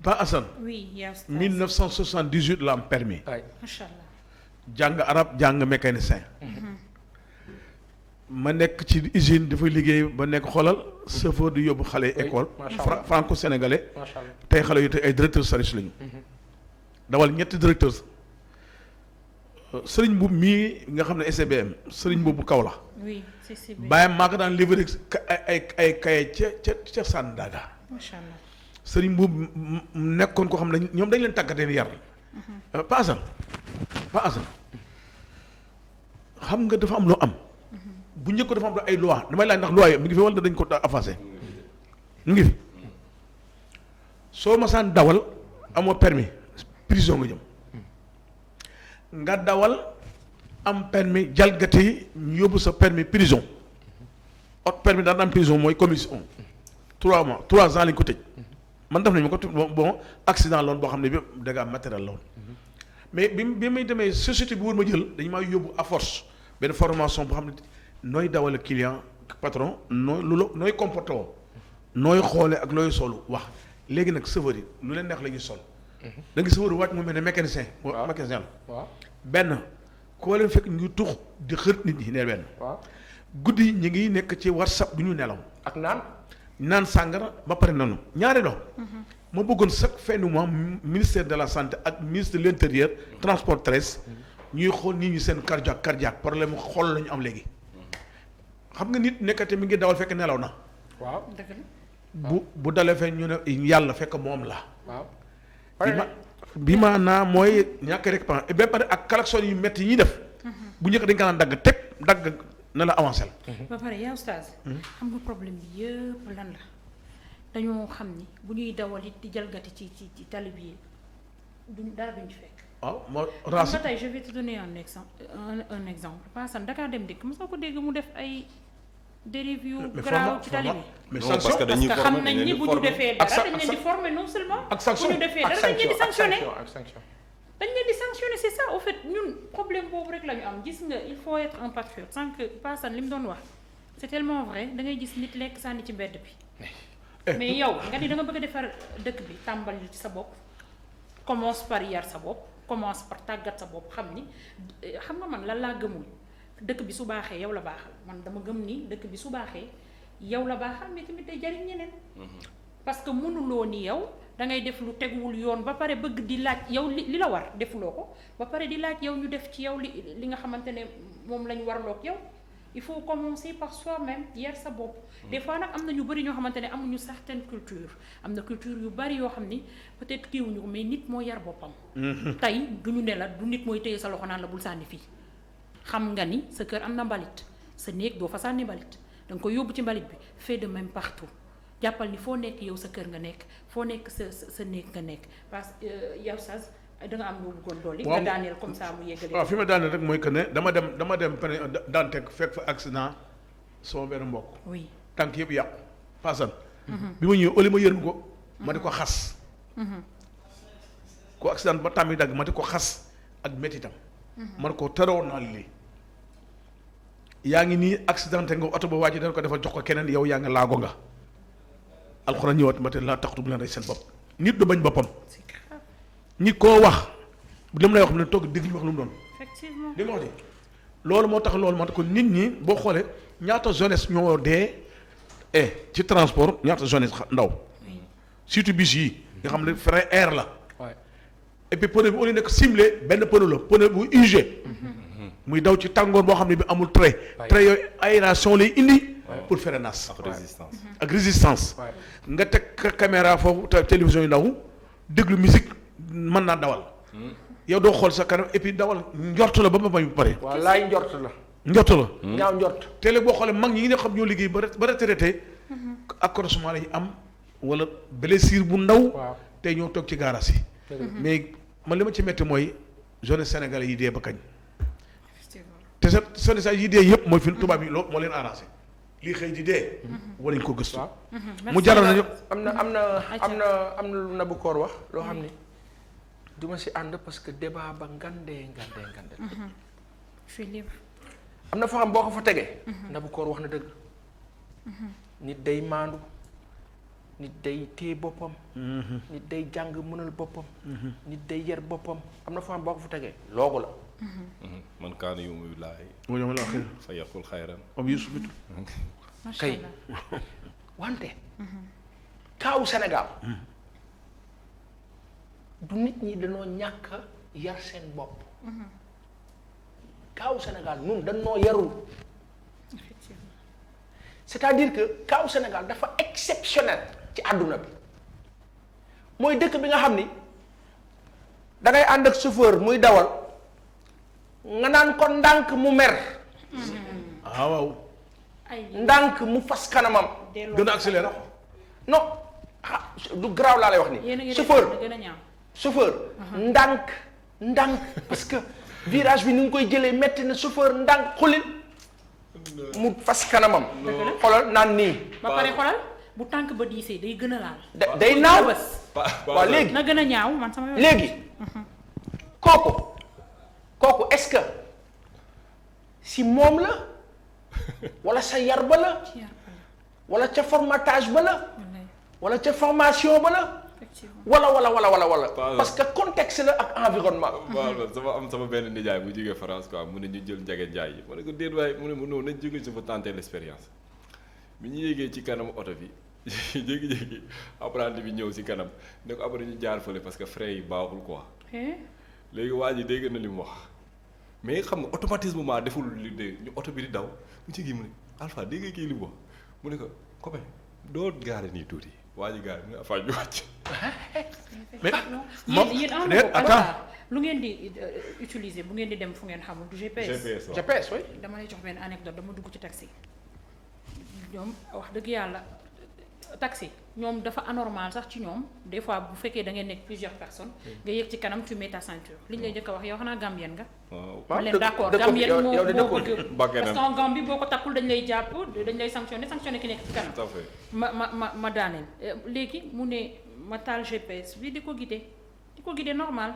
Pa Assane. oui yaa oustaz 1978 la am permis. macha allah. jàng arab jàng mécanicien. ma nekk ci usine dafay liggéey ba nekk xoolal chauffeur di yóbbu xale école. franco sénégalais. macha allah tey xale yu tey ay directeur service lañu. dawal ñetti directeur sëriñ Mbuub mii nga xam ne SCBM sëriñ Mbuub bu kaw la. oui CCB. bàyyam maa ko daan livré ay kaye ca Sandaga. macha allah. sëriñ Mbuub nekkoon ko xam ne ñoom dañ leen tàggatee yar. Pa Assane xam nga dafa am loo am. bu njëkk ko dafa am ay loi damay laaj ndax loi yi mi ngi fi wala dañ ko effacé mu ngi fi soo masaan dawal amoo permis prison nga jëm nga dawal am permis jalgati ñu yóbbu sa permis prison ot permis daan am prison mooy commission 3 mois 3 ans lañ ko tëj man def nañu ma ko bon accident loon boo xam ne bi dégâts matériel la woon mais bi may demee société bi wër ma jël dañu maa yóbbu à force benn formation boo xam ne nooy dawal client patron nooy comporté woo nooy xoole ak looy solu wax léegi nag chauffeur yi lu leen neex la ñuy sol da nga chauffeur wàcc mu mel ne mécanicien mécanicien la benn koo leen fekk ñu tux di xër nit ñi neel benn guddi ñi ngi nekk ci WhatsApp du ñu nelaw ak naan sàngara ba pare nanu ñaari dox ma bëggoon chaque fin du mois ministère de la santé ak ministre de l'intérieur transport terrestre ñuy xool nit ñi seen cardiaque problème xool la ñu am léegi xam nga nit nekkate mi ngi dawal fekk nelaw na. waaw dëgg la. bu dalee fekk ñu ne yàlla fekk moom la. waaw. bi maanaam mooy ñàkk rek ba pare ak klaxon yu métti yi ñuy def. bu njëkk dañ ko naan dagg na la avancé la. ba pare yaa oustaz. xam nga problème bi yëpp lan la dañoo xam ni bu ñuy dawal it di jalgati ci tali bi duñ dara duñ ci fekk. waaw moo raas ba tey je vais te donner un exemple Paasan Dakar Dem Dikk mos nga ko dégg mu def ay dérive yu garaaw ci tali bi. mais non parce que dañuy parce que xam nañ ni bu ñu defee dara dañ leen di former non seulement. ak sanction bu ñu defee dara dañ leen di sanctionné. ak sanction dañ leen di sanctionner c'est ça au fait ñun problème boobu rek la ñu am gis nga il faut être un patriote sans que Paasan li mu doon wax c'est tellement vrai da ngay gis nit lekk sànni ci mbedd bi mais yow nga ni da nga bëgg a defar dëkk bi tàmbali ci sa bopp commence par yar sa bopp commence par tàggat sa bopp xam ni xam nga man lan laa gëmul dëkk bi su baaxee yow la baaxal man dama gëm ni dëkk bi su baaxee yow la baaxal mais tamit day jariñ ñeneen parce que mënuloo ni yow da ngay def lu teguwul yoon ba pare bëgg di laaj yow li la war defuloo ko ba pare di laaj yow ñu def ci yow li nga xamante ne moom la ñu warloog yow il faut commencer par soi-même yar sa bopp des fois nag am na ñu bëri ñoo xamante ne amuñu certaine culture am na culture yu bëri yoo xam ni peut-être kiiwuñu ko mais nit moo yar boppam tey duñu ne la du nit mooy téye sa loxo naan la bul sànni fii xam nga ni sa kër am na mbalit sa néeg doo fa sànni mbalit da nga koy yóbbu ci mbalit bi fait de même partout jàppal ni foo nekk yow sa kër nga nekk foo nekk sa néeg nga nekk parce que yow Saz da nga am lu bëggoon dolli. nga daaneel comme ça mu yeggalee. waaw fi ma daaneel rek mooy que ne dama dem pene daan teg fekk fa accident sama benn mbokk. oui tànk yëpp yàqu Paasan. bi ma ñëwee au lieu ma yërëm ko. ma di ko xas. ko accident ba tàmmi dagg ma di ko xas ak métitam. ma di ko terewoon naa lii. yaa ngi nii accidenté nga oto ba wàcc dana ko defal jox ko keneen yow yaa nga laago nga. alxuraan ñëwaat ma te laa taxatu bu leen rey seen bopp. nit du bañ boppam. nit koo wax li mu lay wax ne toog dégg wax lu mu doon. effectivement li nga wax de loolu moo tax ko nit ñi boo xoolee ñaata jeunesse ñoo dee ci transport ñaata jeunesse ndaw. surtout bis yi nga xam ne frein air la. et puis pneu bi au lieu nekk simulé benn pneu la pneu bu usé. muy daw ci tàngoor boo xam ne bi amul trait. trait yooyu aération lay indi. pour freinage. ak résistance. nga teg caméra foofu télévision yu ndaw déglu musique. mën naa dawal yow doo xool sa kanam et puis dawal njort la ba ma bañ pare. waaw laay njort la. njort la. ñaaw njort. te léegi boo xoolee mag ñi nga xam ñoo liggéey ba retraité. accrochement la ñu am wala blessure bu ndaw. tey ñoo toog ci gaaraas yi. mais man li ma ci métti mooy jeunesse sénégalais yi dee ba kañ. te sa jeunesse yi dee yëpp mooy fi tubaab yi loolu moo leen arrangé lii xëy di dee. war nañ ko gëstu. mu jaral nañu. am na lu Nabou Cor wax loo xam ni. du ma si ànd parce que débat ba ngandee. je suis libre. am na foo xam boo ko fa tegee. Nabou Cor wax na dëgg. nit day maandu nit day téye boppam. nit day jàng mënal boppam. nit day yar boppam am na foo xam boo ko fa tegee loogu la. man kaana yu'minu billaahi moo ñëw la wax fa yaqul xayran am Youssouf kay wante. kaawu Sénégal. du nit ñi dañoo ñàkk yar seen bopp. kaawu Sénégal ñun dañoo yarul. effectivement. c'est-à-dire que kaawu Sénégal dafa exceptionnel ci àdduna bi mooy dëkk bi nga xam ni da ngay ànd ak chauffeur muy dawal nga naan ko ndànk mu mer. waaw. ndànk mu fas kanamam. gën a accéléré. non du garaaw laa lay wax ni chauffeur ndànk parce que virage bi ni nga koy jëlee metti na chauffeur ndànk xulil mu fas kanamam. xoolal naan nii. ba pare xoolal bu tànk ba diisee day gën a laal. day naaw waaw léegi na gën a ñaaw man sama. léegi kooku est-ce que si moom la wala sa yar ba la wala ca formatage ba la wala ca formation ba la. wala parce que contexte la ak environnement. waaw sama benn nijaay bu jógee France quoi mu ne ñu jël njage njaay yi ma ne ko déet waaye mu ne ma non nañ jóge si fa tenter l'expérience bi ñu yéegee ci kanam oto bi jékki-jékki apprenti bi ñëw si kanam ne ko après ñu jaar fële parce que frein yi baaxul quoi. léegi waa ji dégg na li mu wax mais xam nga automatiquement deful li de ñu oto bi di daw mu ci gi mu ne Alpha dégg nga kii li mu wax mu ne ko copain doo gaare nii tuuti. waa ji gars yi ñu affaire bi wàcc. mais yéen lu ngeen di utiliser bu ngeen di dem fu ngeen xamul du GPS. GPS oui. dama lay jox benn anecdote dama dugg ci taxi ñoom wax dëgg yàlla taxi ñoom dafa anormal sax ci ñoom des fois bu fekkee da ngeen nekk plusieurs personnes. nga yéeg ci kanam tu mets ta ceinture. li ñu lay njëkk a wax yow xanaa Gambien nga. waaw leen d'accord Gambien moo bëgg parce que en Gambie boo ko takkul dañ lay jàpp dañ lay sanctionné ki nekk ci kanam. tout à fait ma daaneel léegi mu ne ma taal GPS bi di ko guider normal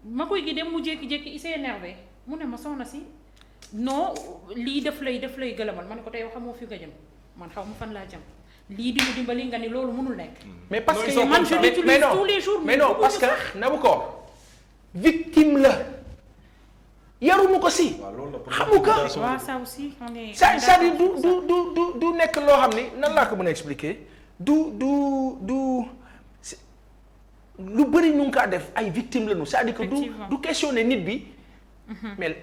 ma koy gi dem mu jékki-jékki il s'est énervé mu ne ma soxna si non lii daf lay gëlëmal ma ne ko tey yow xamoo fi nga jëm man xaw ma fan laa jëm lii di mu dimbali nga ni loolu mënul nekk. mais parce que man je l'utilise tous les jours. mais non parce que Nabokor victime la yaruñu ko si. xamu ko. waaw ça aussi on est. c'est-à-dire du nekk loo xam ni nan laa ko mën a expliquer du lu bëri ñu ngi kaa def ay victime lañu c'est-à-dire que du questionner nit bi.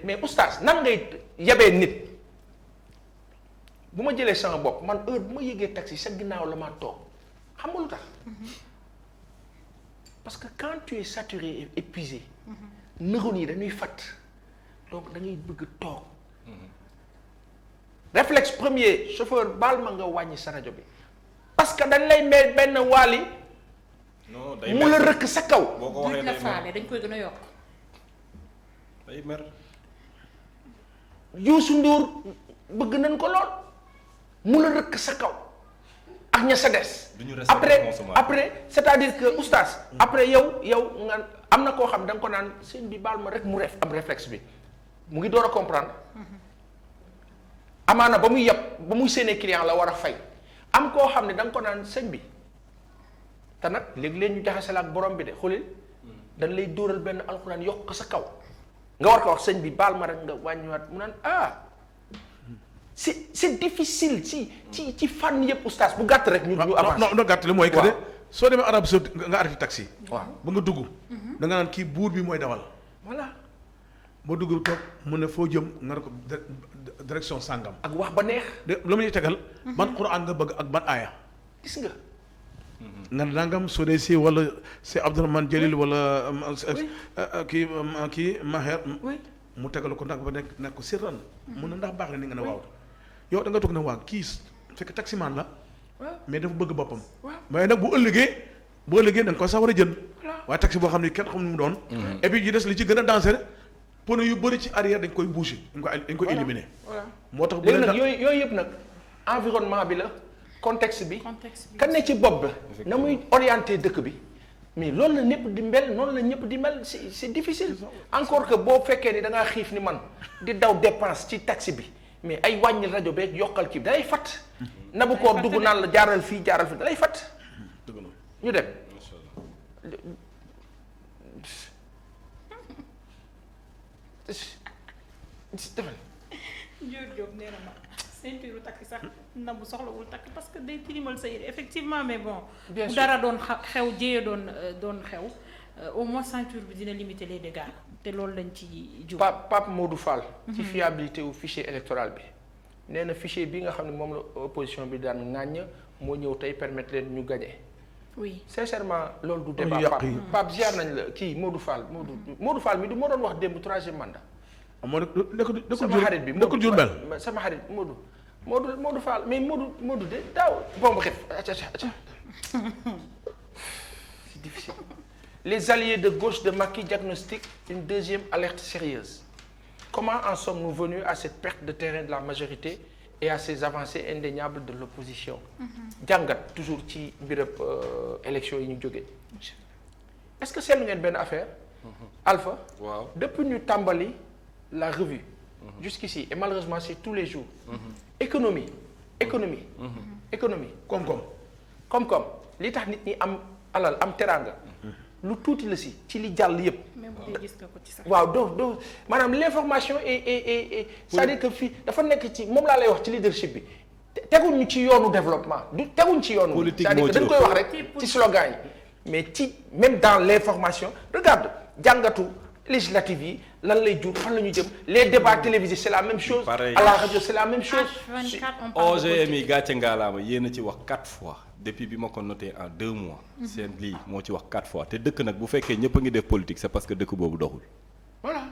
mais oustaz nan ngay yabee nit. bu ma jëlee sama bopp man heure bu ma yëgee taxi sa ginnaaw la ma toog xam nga lu tax parce que quand tu es saturé et épuisé neurones yi dañuy fatt donc da ngay bëgg toog réflexe premier chauffeur baal ma nga wàññi sa rajo bi parce que dañ lay mel benn waali mu la rëkk sa kaw boo ko waxee la faale dañ koy gën a yokk day mer Youssou Ndour bëgg nañ ko lool mu la rëkk sa kaw ak ña sa des. après c'est-à-dire que oustaz. après yow nga am na koo xam da nga ko naan sëñ bi baal ma rek mu am réflexe bi mu ngi door a comprendre. amaana ba muy yab ba muy séenee client la war a fay am koo xam ne da nga ko naan sëñ bi te nag léegi-léeg ñu jaxase la ak borom bi de xulil dañ lay dóoral benn alxuraan yokk ko sa kaw nga war ko wax sëñ bi baal ma rek nga wàññiwaat mu naan c'est difficile ci fànn yëpp oustaz bu gàtt rek. ñu avancé non gàtt li mooy que ne soo demee Arabie Saoudite nga arrêté taxi. waaw ba nga dugg. da nga naan kii buur bi mooy dawal. voilà. boo dugg toog mu ne foo jëm nga ne ko direction sàngam. ak wax ba neex. de lu muy tegal. ban Qur'an nga bëgg ak ban aaya. gis nga. nga nangam soo dee si wala c'est Abdourahmane Jalil wala kii Maher. mu tegal ko ndax ba nekk ko sirran. mun na ndax baax na ni nga ne waaw. yow da nga toog ne waa kii fekk taximan la. mais dafa bëgg boppam. mais nag bu ëllëgee da nga ko sax war a jënd. waaye taxi boo xam ne kenn xam nu mu doon. et puis yi des li ci gën a dangereux pono yu bëri ci arrière dañ koy bouger. dañ koy éliminer. moo tax bu léegi nag yooyu yëpp nag environnement bi la contexte bi. kan ne ci bopp ba na muy orienté dëkk bi. mais loolu la ñëpp di mel noonu la ñëpp di mel c'est difficile. encore que boo fekkee ni da ngaa xiif ni man di daw dépense ci taxi bi. mais ay wàññi rajo beeg yokkal kii bi dalay fàtt. nabu koor dugg naan la jaaral fii dalay fàtt. ñu dem. defal. Diop nee na ma ceinture takk sax nabu soxlawul takk parce que day tilimal sa yére effectivement mais bon. bien sûr bu dara doon xew jéye doon xew au moins ceinture bi dina limiter les dégâts. te loolu lañ ci jub. Pape Modou Fall. ci fiabilité wu fichier électoral bi. nee na fichier bi nga xam ne moom la opposition bi daan ŋàññ moo ñëw tey permettre leen ñu gagné. oui sincèrement loolu du débat Pape ziar nañ la kii Modou Fall Modou Fall mi du moo doon wax démb troisième mandat. moo nekk sama xarit bi nekkul Diourbel sama xarit Modou Fall mais Modou de daaw bon bref c'est difficile. Les alliés de gauche de Macky diagnostiquent une deuxième alerte sérieuse. Comment en sommes-nous venus à cette perte de terrain de la majorité et à ces avancées indéniables de l'opposition? jàngat toujours ci mbirab élection yi ñu jógee. Est-ce que seetlu ngeen benn affaire? Alpha. waaw depuis ñu tàmbali la revue. jusqu'ici et malheureusement c'est tous les jours. économie. koom-koom li tax nit ñi am alal am teraanga. lu tuuti la si ci li jàll yëpp. même bu dee gis nga ko ci sax. waaw doo maanaam l'information est c'est-à-dire que fii dafa nekk ci moom laa lay wax ci leadership bi teguñu ci yoonu développement du teguñu ci yoonu. politique c'est-à-dire que dañ koy wax rek ci slogan yi mais ci même dans l'information regarde jàngatu législative yi lan lay jur fan la ñu jëm les débats télévisés c'est la même chose. pareil à la radio c'est la même chose. OGM yi gàcce ngaalaama yéen a ci wax 4 fois depuis bi ma ko noté en 2 mois. seen lii moo ci wax 4 fois te dëkk nag bu fekkee ñëpp a ngi def politique c'est parce que dëkk boobu doxul. voilà.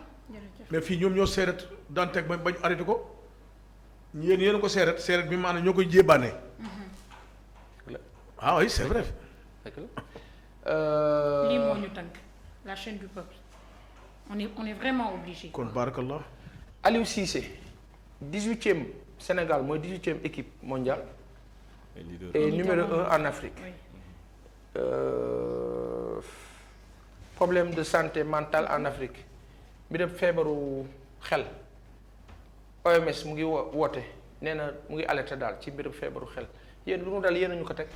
mais fii ñoom ñoo seeret daan teg bañ arrêté ko yéen ko seeret bi maanaam ñoo koy jébaane. ah oui c'est vrai. lii moo ñu tënk la chaîne du peuple on est vraiment obligé. kon barakallah. Aliou Cissé 18e Sénégal mooy 18e équipe mondiale. et numéro 1 en Afrique. Oui. problème de santé mentale en Afrique mbiram feebaru xel OMS mu ngi woote nee na mu ngi alerté daal ci mbiram feebaru xel yéen lu mu dal yéen a ñu ko teg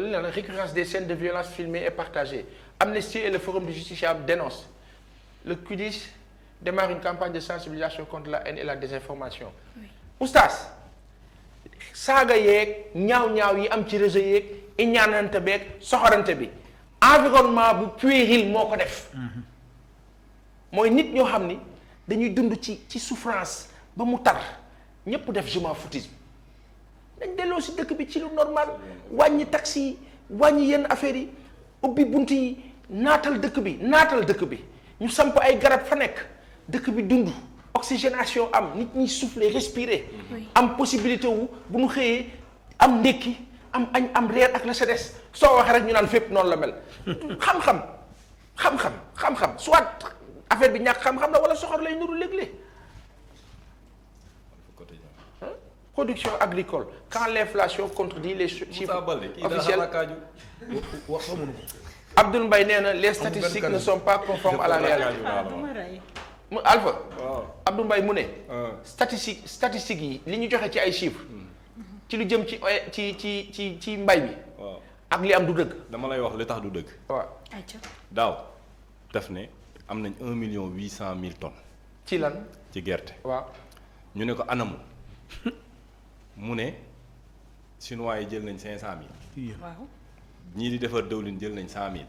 li la récurrence des scènes de violence filmées et partagées. Amnesty et le Forum du Justiciable dénoncent. Le QDIS démarre une campagne de sensibilisation contre la haine et la désinformation. Oui. Oustaz saaga yeeg ñaaw-ñaaw yi am ci réseau yeeg iñaanante beeg soxorante bi environnement bu puéril moo ko def. mooy nit ñoo xam ni dañuy dund ci souffrance ba mu tar ñëpp def je m'en foutisme dañ delloo si dëkk bi ci lu normal wàññi taxi yi wàññi yenn affaires yi ubbi bunt yi naatal dëkk bi ñu samp ay garab fa nekk dëkk bi dund oxygénation am nit ñi souffler respirer am possibilité wu bu ñu xëyee am ndékki am añ am reer ak la sa des soo waxee rek ñu naan fépp noonu la mel xam-xam soit affaire bi ñàkk xam-xam la wala soxor lay nuru léeg-léeg production agricole quand l'inflation contredit les chiffres officiels Abdoul Mbaye nee na les statistiques ne sont pas conformes à la réalité mu Alpha Abdoul Mbaye mu ne statistiques yi li ñu joxe ci ay chiffres ci lu jëm ci mbay bi ak li am du dëgg dama lay wax li tax du dëgg waaw daaw daf ne am nañ 1,8 million tonnes ci lan ci gerte waaw ñu ne ko anamu mu ne chinois yi jël nañ 500,000 waaw ñii di defar dëwlin jël nañ 100,000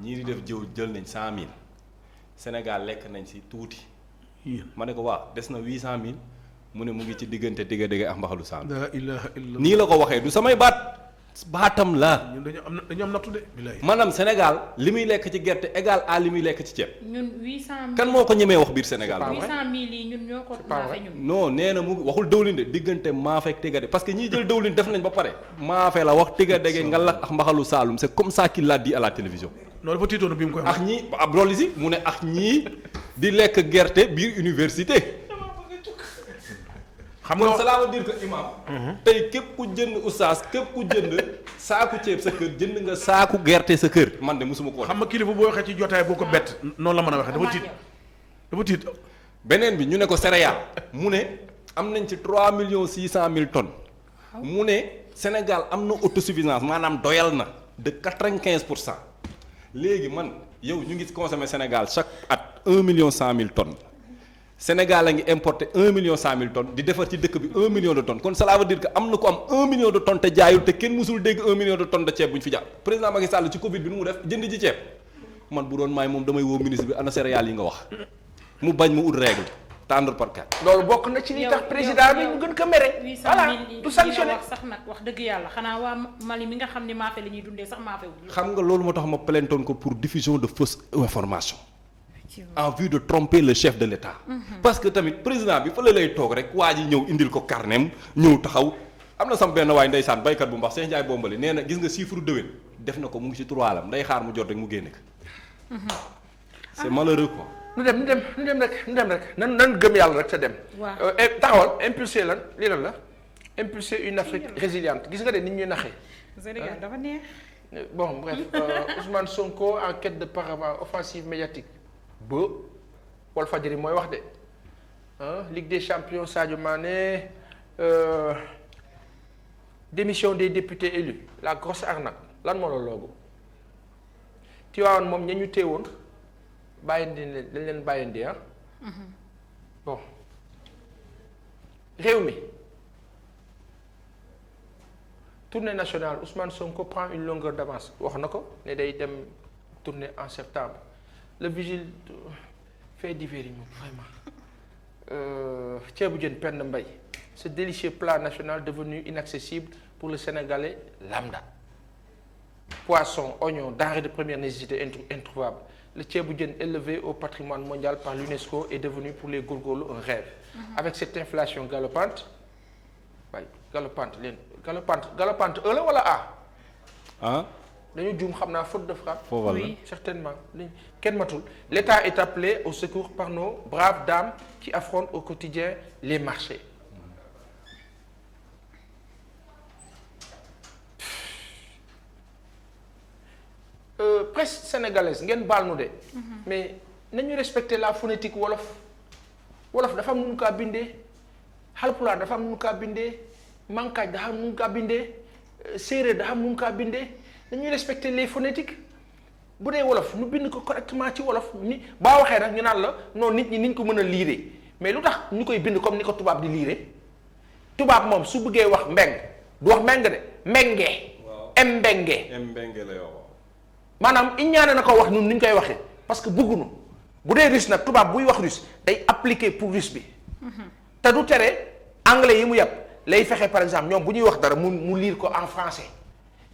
ñii di def jëw jël nañ 100,000 Sénégal lekk nañ si tuuti ma ne ko waa des na 800,000 mu ne mu ngi ci diggante digga ak mbaxalu saan la ilaha illallah nii la ko waxee du samay baatam la ñun dañu am nattu de bilaay maanaam Sénégal li muy lekk ci gerte égal à li muy lekk ci ceeb ñun 800,000 kan moo ko ñemee wax biir Sénégal 800,000 yi ñun ñoo ko maafe ñun non nee na mu waxul dëwlin de diggante maafe ak tigga de parce que ñiy jël dëwlin def nañ ba pare maafe la wax tigga dege ngalax ak mbaxalu saalum c'est comme ça qu'il l'a dit à la télévision non dafa tiitoon bi mu koy wax ak ñii ab loolu si mu ne ak ñii di lekk gerte biir université xam kon nga cela veut dire que imam tey képp ku jënd oustaz képp ku jënd saaku ceeb sa kër jënd nga saaku gerte sa kër man de musuma ko xam nga kilifa boo waxee ci jotaay boo ko bett noonu la mën a waxee dafa tiit beneen bi ñu ne ko céréales mu ne am nañ ci 3,6 millions tonnes mu ne Sénégal am na autosuffisance maanaam doyal na de 95%. léegi man yow ñu ngi consommer Sénégal chaque at 1,1 million tonnes Sénégal a ngi importer 1,1 million tonnes di defar ci dëkk bi 1 million de tonnes kon cela veut dire que am na ko am 1 million de tonnes te jaayul te kenn musul dégg 1 million de tonnes de ceeb bu ñu fi jaar président Macky Sall ci Covid bi nu mu def jënd ji ceeb man bu doon maay moom damay woo ministre bi ana céréales yi nga wax mu bañ mu ut règle tendre par cas. loolu bokk na ci li tax président bi mu gën ko mere. voilà du sanctionné wax sax nag wax dëgg yàlla xanaa waa Mali mi nga xam ne maafe la ñuy dundee sax maafe wu. xam nga loolu moo tax ma plaintoon ko pour diffusion de fausses informations. en vue de tromper le chef de l'État. parce que tamit président bi fële lay toog rek waa ji ñëw indil ko carnem ñëw taxaw am na sama benn waay ndeysaan baykat bu mbax Cheikh Ndiaye Bombali nee na gis nga chiffre déwén def na ko mu ngi ci 3 lam nday xaar mu jot rek mu génne ko. c'est malheureux quoi. nu dem rek nan gëm yàlla rek te dem. waaw taxawal impulser lan lii lan la impulser une Afrique résiliente gis nga de nit ñuy naxee. Sénégal dafa neex. bon bref Ousmane Sonko en quête de paravent offensive médiatique ba Walfadjri mooy wax de Ligue des champions Sadio Mané démission des députés élus la grosse arnaque lan moo la loogu Tivaouane moom ña ñu téewoon bàyyindi leen dañ leen bàyyindi bon réew mi tournée nationale Ousmane Sonko prend une longueur d'avance wax na ko ne day dem tournée en septembre le vigile fait divers yi moom vraiment ceebu jën Penda Mbaye ce délicieux plat national devenu inaccessible pour le Sénégalais lambda poisson oignon denrées de première nécessité introuvable le ceebu jën élevé au patrimoine mondial par l'UNESCO est devenu pour les góorgóorlu un rêve avec cette inflation galopante waaye galopante E la wala A dañu juum xam naa faute de frappe. Oui. Certainement kenn matul l'État est appelé au secours par nos braves dames qui affrontent au quotidien les marchés. Presse sénégalaise ngeen baal nu de. mais nañu respecter la phonétique wolof wolof dafa am nu mu kaa bindee Haalpulaar dafa am nu mu kaa bindee Mankaaj dafa am nu mu kaa bindee séeréer dafa am nu mu kaa bindee nañuy respecter les phonétiques bu dee wolof nu bind ko correctement ci wolof ni baa waxee nag ñu naan la non nit ñi niñ ko mën a liire mais lu tax ñu koy bind comme ni ko tubaab di liire tubaab moom su bëggee wax mbeng du wax mbeng de mbengee. mbenge la yow. maanaam iñaane na ko wax ñun ni ñu koy waxee parce que bëggunu bu dee russe nag tubaab buy wax russe day appliquer pour russe bi te du tere anglais yi mu yàpp lay fexe par exemple ñoom bu ñuy wax dara mu lire ko en français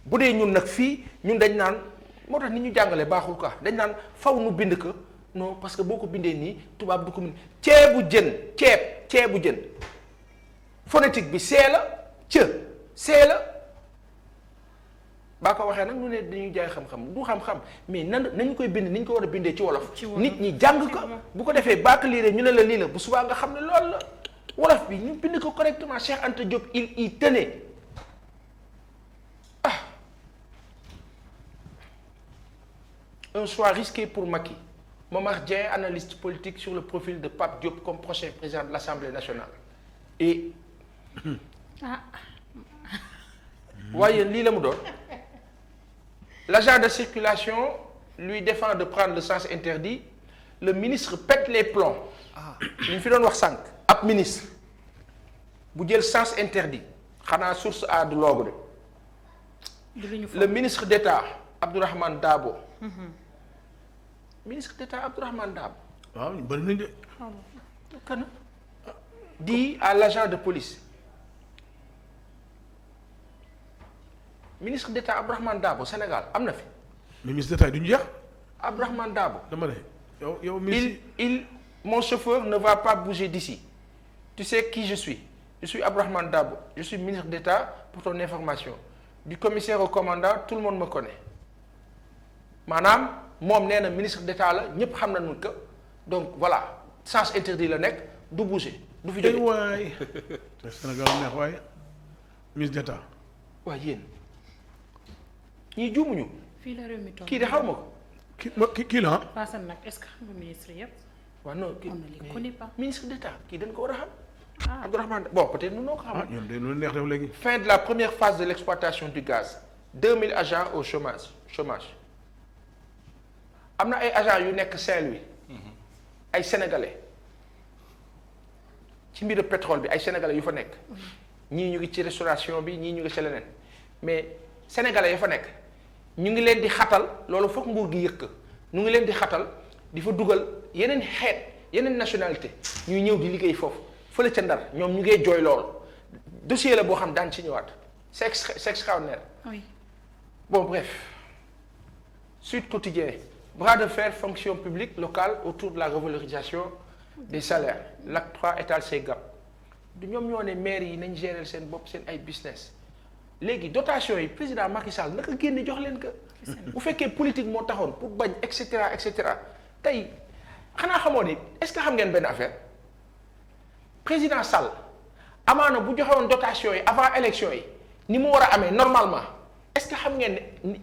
bu dee ñun nag fii ñun dañ naan moo tax ni ñu jàngale baaxul quoi dañ naan faw nu bind ko non parce que boo ko bindee nii tubaab du ko bind ceebu jën phonétique bi see la baa ko waxee nag ñu ne dañuy jaay xam-xam du xam-xam mais nañu koy bind ni ñu ko war a bindee ci wolof nit ñi jàng ko bu ko defee baa ko liiree ñu ne la lii la bu subaa nga xam ne loolu la wolof bi ñu bind ko correctement Cheikh Anta Diop il y tenait un choix risqué pour Macky. Momar Dieng, analyste politique sur le profil de Pape Diop comme prochain président de l'Assemblée nationale. Et voyez, lii la mu doon l'agent de circulation lui défend de prendre le sens interdit. Le ministre pète les plombs. li ñu fi doon wax sànq ab ministre bu jël sens interdit xanaa source a du loogu de le ministre d'État Abdourahmane Dabo. Ministre d'État Abdourahmane Dabo. waaw ñu bëri nañ de. kan dit à l'agent de police. Ministre d'État Abdourahmane Dabo Sénégal am na fi. ministre d'État du ñu jeex. Abdourahmane Dabo. dama ne yow mon chauffeur ne va pas bouger d'ici. Tu sais qui je suis? Je suis Abdourahmane Dabo. Je suis ministre d'État pour ton information. Du commissaire au commandant tout le monde me connaît. maanaam moom nee na ministre d'État la ñëpp xam nañu que donc voilà sens interdit la nekk du bouger du fi jóge. waay Sénégal neex waaye ministre d'État. waaye yéen ñii juumuñu. fii la réew mi toll kii de xaw ma ko. kii la ah. Paasan nag est-ce que xam nga ministre yëpp. waaw non kii on ne les connaît pas. ministre d'État kii dañ ko war a xam. Abdourahmane bon peut-être nu noo ko xam. ñoom de lu neex def léegi. Fin de la première phase de l'exploitation du gaz 2000 agents au chômage. am na ay agents yu nekk Saint-Louis ay sénégalais ci mbiru pétrole bi ay sénégalais yu fa nekk ñii ñu ngi ci restauration bi ñii ñu ngi ci leneen mais sénégalais yu fa nekk ñu ngi leen di xatal loolu foog nguur gi yëkk ñu ngi leen di xatal di fa dugal yeneen xeet yeneen nationalité ñuy ñëw di liggéey foofu fële ca Ndar ñoom ñu ngee jooy loolu dossier la boo xam daan ci ñëwaat c'est extraordinaire. Oui. Bon bref Sud Quotidien. Bras de fer fonction publique locale autour de la revalorisation des salaires. L'acte 3 étale ses gaps. du ñoom ñoo ne maire yi nañ gérer seen bopp seen ay business léegi dotation yi président Macky Sall naka génne jox leen ko. bu fekkee politique moo taxoon pour bañ et cetera tey xanaa xamoo ni est-ce que xam ngeen benn affaire président Sall amaana bu joxewoon dotation yi avant élection yi ni mu war a amee normalement est-ce que xam ngeen ne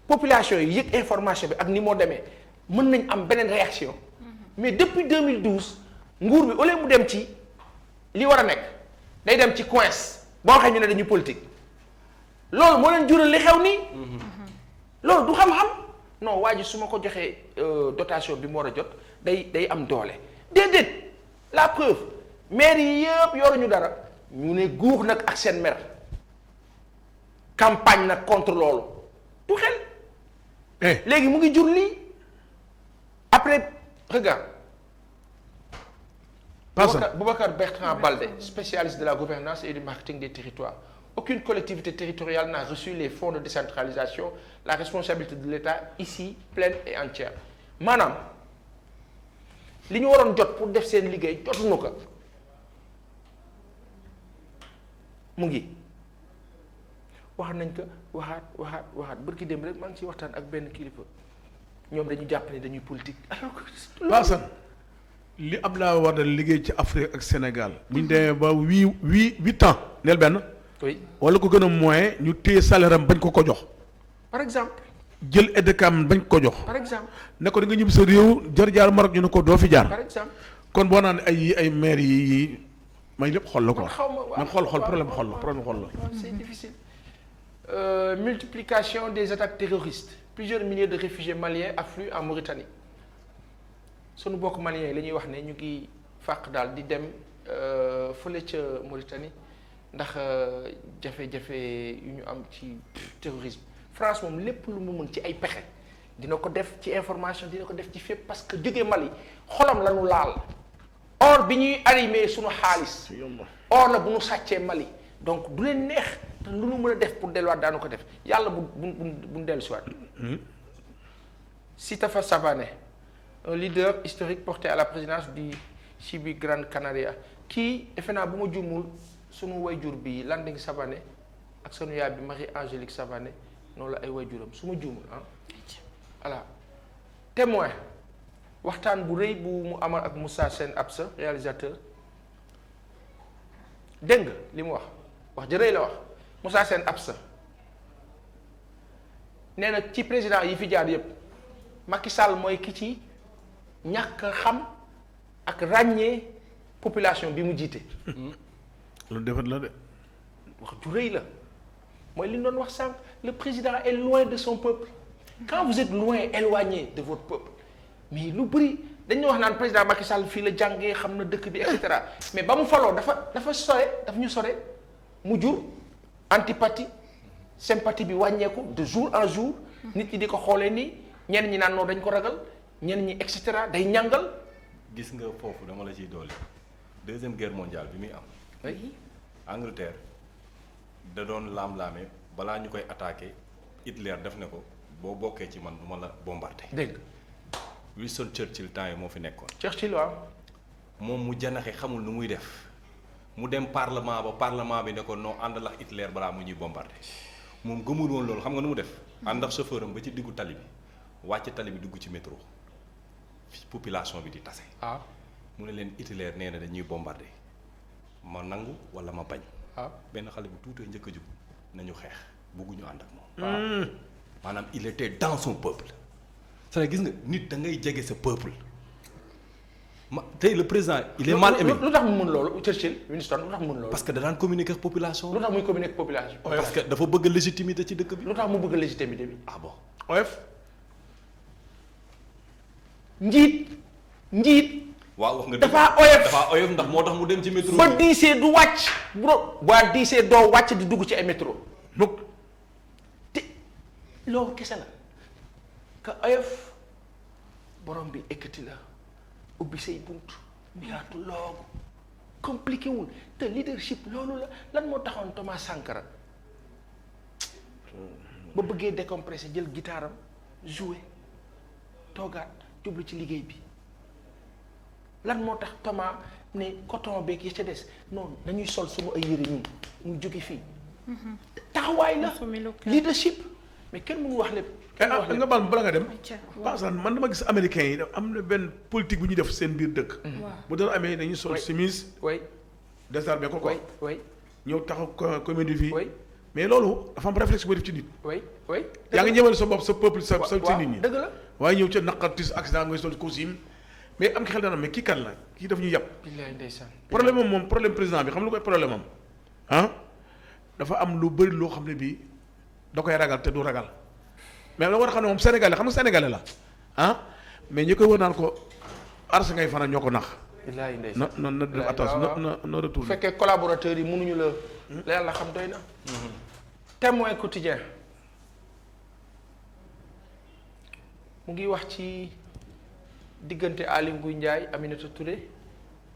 population yi yëg information bi ak ni moo demee mën nañ am beneen réaction mais depuis 2012 nguur bi au lieu mu dem ci li war a nekk day dem ci coince boo waxee ñu ne dañuy politique loolu moo leen jural li xew nii loolu du xam-xam non waa ji su ma ko joxee dotation bi mu war a jot day am doole déedéet la preuve maire yi yëpp yoruñu dara ñu ne guux nag ak seen mer campagne nag contre loolu du xel léegi mu ngi jur lii après regarde Boubacar Bertrand Baldé spécialiste de la gouvernance et du marketing des territoires. Aucune collectivité territoriale n'a reçu les fonds de décentralisation. La responsabilité de l'État ici pleine et entière. maanaam li ñu waroon jot pour def seen liggéey jotuñu ko mu ngi wax nañ ko waxaat bërki dem rek maa ngi ciy waxtaan ak benn kilifa ñoom dañu jàpp ne dañuy politique alors que li Abdoulaye Wade liggéey ci Afrique ak Sénégal bu ñu demee ba huit ans neel benn oui wala ko gën a moyen ñu téye salaire am bañ ko jox par exemple jël aide de camp bañ ko jox. par exemple ne ko da nga ñibbi sa réew jaar Maroc ñu ne ko doo fi jaar. par exemple. kon boo naan ay maire yi may lépp xol la quoi. man xaw ma man xol problème xol la. c'est difficile. Multiplication des attaques terroristes plusieurs milliers de réfugiés maliens affluent en Mauritanie sunu bokk maliens yi la ñuy wax ne ñu ngi fàq daal di dem fële ca Mauritanie ndax jafe-jafe yu ñu am ci terrorisme France moom lépp lu mu mën ci ay pexe dina ko def ci information dina ko def ci fépp parce que jóge Mali xolam la ñu laal or bi ñuy arrimer sunu xaalis or la bu ñu sàccee Mali donc du leen neex te lu nu mën a def pour delluwaat daanu ko def yàlla bu dellu siwaat Sitafa Savané un leader historique porté à la présidence du Cibi Grande Canaria kii defe naa bu ma juumul sunu wayjur bi Landing Savané ak sunu yaay bi Marie Angélique Savané noonu la ay wayjuram su ma juumul voilà témoin waxtaan bu rëy bu mu amal ak Moussa Sène Absa réalisateur dégg nga li mu wax ji rëy la wax Moussa Sène Absa nee na ci président yi fi jaar yépp Macky Sall mooy ki ci ñàkk xam ak ràññee population bi mu jiite. loolu defet la de. wax ju rëy la mooy li ñu doon wax sànq le président est loin de son peuple quand vous êtes loin éloigné de votre peuple mais lu bëri dañu wax naan président Macky Sall fii la jàngee xam na dëkk bi et cetera mais ba mu faloo dafa sore daf ñu sore mu jur antipathie sympathie bi wàññeeku de jour en jour nit ñi di ko xoolee nii ñenn ñi naan noonu dañ ko ragal ñenn ñi et cetera day ñàngal. gis nga foofu dama la ciy doole deuxième guerre mondiale bi muy am. oui Angleterre da doon laam-laame balaa ñu koy attaqué Hitler def ne ko boo bokkee ci man du ma la bombardé. dégg Winston Churchill temps yi moo fi nekkoon. Churchill waaw. moom mu janaxe xamul nu muy def mu dem parlement bi ne ko noo àndal ak Hitler balaa mu ñuy bombardé moom gëmul woon loolu xam nga nu mu def. ànd ak chauffeur am ba ci diggu tali bi wàcc tali bi dugg ci métro fi population bi di tase. mu ne leen Hitler nee na dañuy bombardé ma nangu wala ma bañ. benn xale bu tuutee njëkk a jug nañu xeex bëgguñu ànd ak moom. maanaam il était dans son peuple. c'est-à-dire gis nga nit da ngay jege sa peuple tey le président il est mal aimé. lu tax mu mën loolu Churchill Winston lu tax mu mën loolu. parce que da daan communiquer ak population. lu tax muy communiquer ak population. parce que dafa bëgg légitimité ci dëkk bi. lu tax mu bëgg légitimité bi. ah bon oyof. njiit. waaw wax nga dafa oyof ndax moo tax mu dem ci métro. ba diisee du wàcc. waa diisee doo wàcc di dugg ci ay métro. mukk te loolu kese la. ka oyof borom bi ekkati la ubbi say bunt yaatu loogu compliqué wul te leadership loolu la lan moo taxoon Thomas Sankara ba bëggee décompressé jël guitaram jouer toogaat jublu ci liggéey bi lan moo tax Thomas ne coton beeg yi ca des noonu dañuy sol sunu ay yëre ñun mu jóge fii taxawaay la leadership mais kenn mënu wax lépp. nga baal bala nga dem. parce que man dama gis américains yi am na benn politique bu ñuy def seen biir dëkk. bu dara amee dañuy sol chemise. oui désarmé ko quoi. oui ñëw taxaw comédie fii. oui mais loolu dafa am réflexe bu def ci nit. oui. yaa ngi ñëwal sa bopp sa peuple sa nit ñi. dëgg la waaye ñëw ca naqartis accident ngay sol costume mais am ki xel dana mais kii kan la kii daf ñu yàpp. billaay ndeysaan. problème moom problème président bi xam lu koy problème am dafa am lu bëri loo xam ne bii da koy ragal te du ragal mais la war a xam ne moom sénégalais xam nga sénégalais la mais ñi koy wër naan ko ars ngay fanaan ñoo ko nax. billaay ndeysaan na def attention na retour. bu fekkee collaborateurs yi mënuñu la. la yàlla xam doy na. témoin quotidien mu ngi wax ci diggante Aly Ngouille Ndiaye Aminata Touré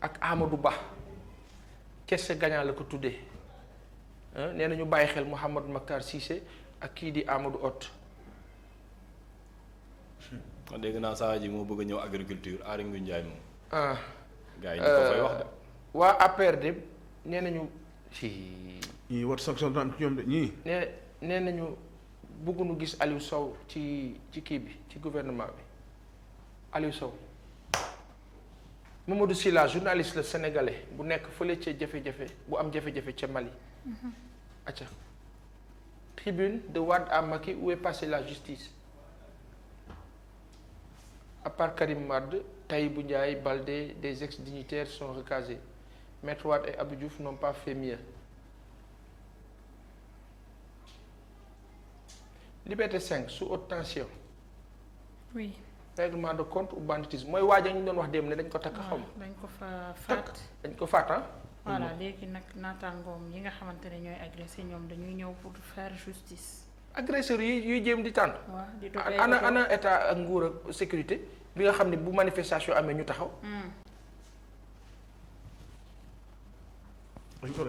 ak Amadou Ba kese gagnant la ko tuddee nee na ñu bàyyi xel Mouhamadou Makhtar Cissé ak kii di Amadou Hott. dégg naa saa ji moo bëgg a ñëw agriculture Aly Ngouille Ndiaye moom. gars yi ñu ko fay wax de. waa APR de nee nañu ci. ñii war sanction daan ci ñoom de ñii. nee nañu bëgguñu gis Aliou Sow ci kii bi ci gouvernement bi Aliou Sow Mamadou Sylla journaliste la sénégalais bu nekk fële ca jafe-jafe bu am jafe-jafe ca Mali. acca tribune de Wade à Macky où est passée la justice à part Karim Wade, Tahibou Ndiaye, Baldé, des ex-dignitaires sont recasés. Maître Wade et Abdou Diouf n'ont pas fait mieux. Liberté 5 sous haute tension. oui. Règlement de compte ou banditisme mooy waaj ñu doon wax dem ne dañ ko takk xaw ma. dañ ko fa faat. dañ ko faat ah. voilà léegi nag naataangoom yi nga xamante ne ñooy agressé ñoom dañuy ñëw pour faire justice. agresseurs yi yuy jéem di tànn. waaw di toog ay ana état ak nguur ak sécurité bi nga xam ne bu manifestation amee ñu taxaw.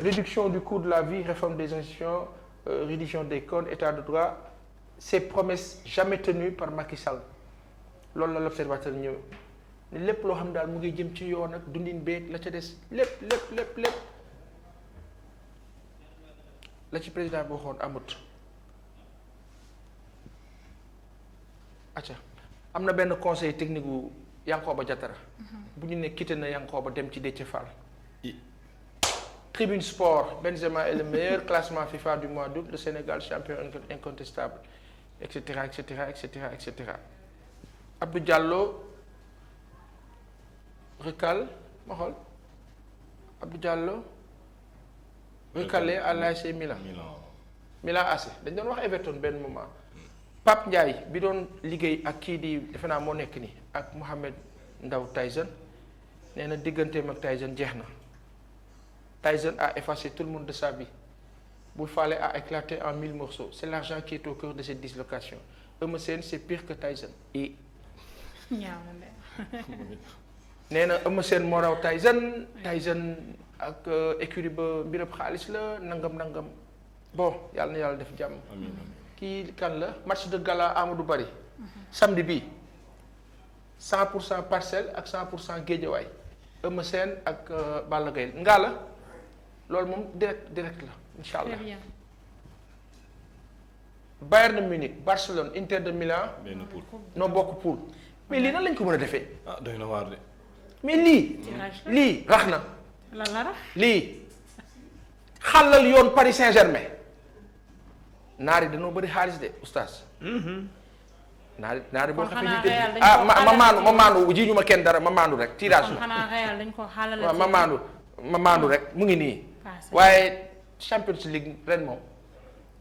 Réduction du coût de la vie, réforme des institutions, reddition des comptes, état de droit, ces promesses jamais tenues par Macky Sall loolu la l'observateur ñëw ne lépp loo xam daal mu ngi jëm ci yoon ak dundin beeg la ca des lépp la ci président bi waxoon amut. acca am na benn conseil technique bu Yankhoba Diattara bu ñu ne quitté na Yankhoba dem ci Déthié Fall. Tribune Sport, Benzema est le meilleur classement FIFA du mois d'août, le Sénégal champion incontestable, etc. Abdou Diallo recale ma xool Abdou Diallo recalé à l'AC Milan. Milan AC dañ doon wax Everton benn moment. Pape Ndiaye bi doon liggéey ak kii di defe naa moo nekk nii ak Mohamed Ndao Tyson nee na digganteem ak Tyson jeex na. Tyson a effacé tout le monde de sa vie. Boul Falé a éclaté en 1000 morceaux. C'est l'argent qui est au cœur de cette dislocation. Eumeu Sène c'est pire que Tyson. nee na Eumeu Sène moo raw Tyson ak écurie ba mbirab xaalis la nangam bon yàlla na yàlla def jàmm. kii kan la match de gala Amadou Bari. samedi bii 100% Parcelles ak 100% Guédiawaye. Eumeu Sène ak Balla Gaye ngaa la. loolu moom direct la incha allah. très bien. Bayern Munich Barcelone Inter de Milan. benn poule. noo bokk poule. mais lii nan lañ ko mën a defee. ah doy na waar de. mais lii rax na. lan la rax. lii xàllal yoon Paris Saint-Germain. naari dañoo bëri xaalis de oustaz. naari boo xam ne ma maandu ji ñu ma kenn dara ma maandu rek tirage la. xanaa Real dañ ko xaalal. waaw ma maandu rek mu ngi nii. waaye Champions League ren moom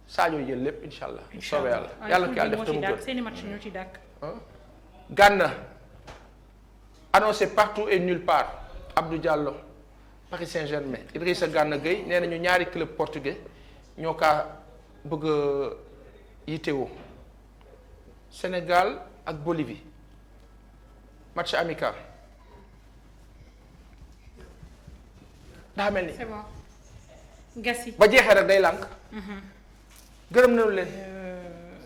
Sadio jël lépp incha allah. soobee yàlla yàlla ko yàlla def te mu gën. seeni match ñoo ci dàkk. Gana annoncé partout et nulle part Abdou Diallo Paris Saint-Germain Idrissa Gana Gueye nee nañu ñaari club portugais ñoo kaa bëgg a yittewoo Sénégal ak Bolivie match amical daa mel ni. c'est bon. gas yi ba jeexee rek day lànk. gërëm nañu leen.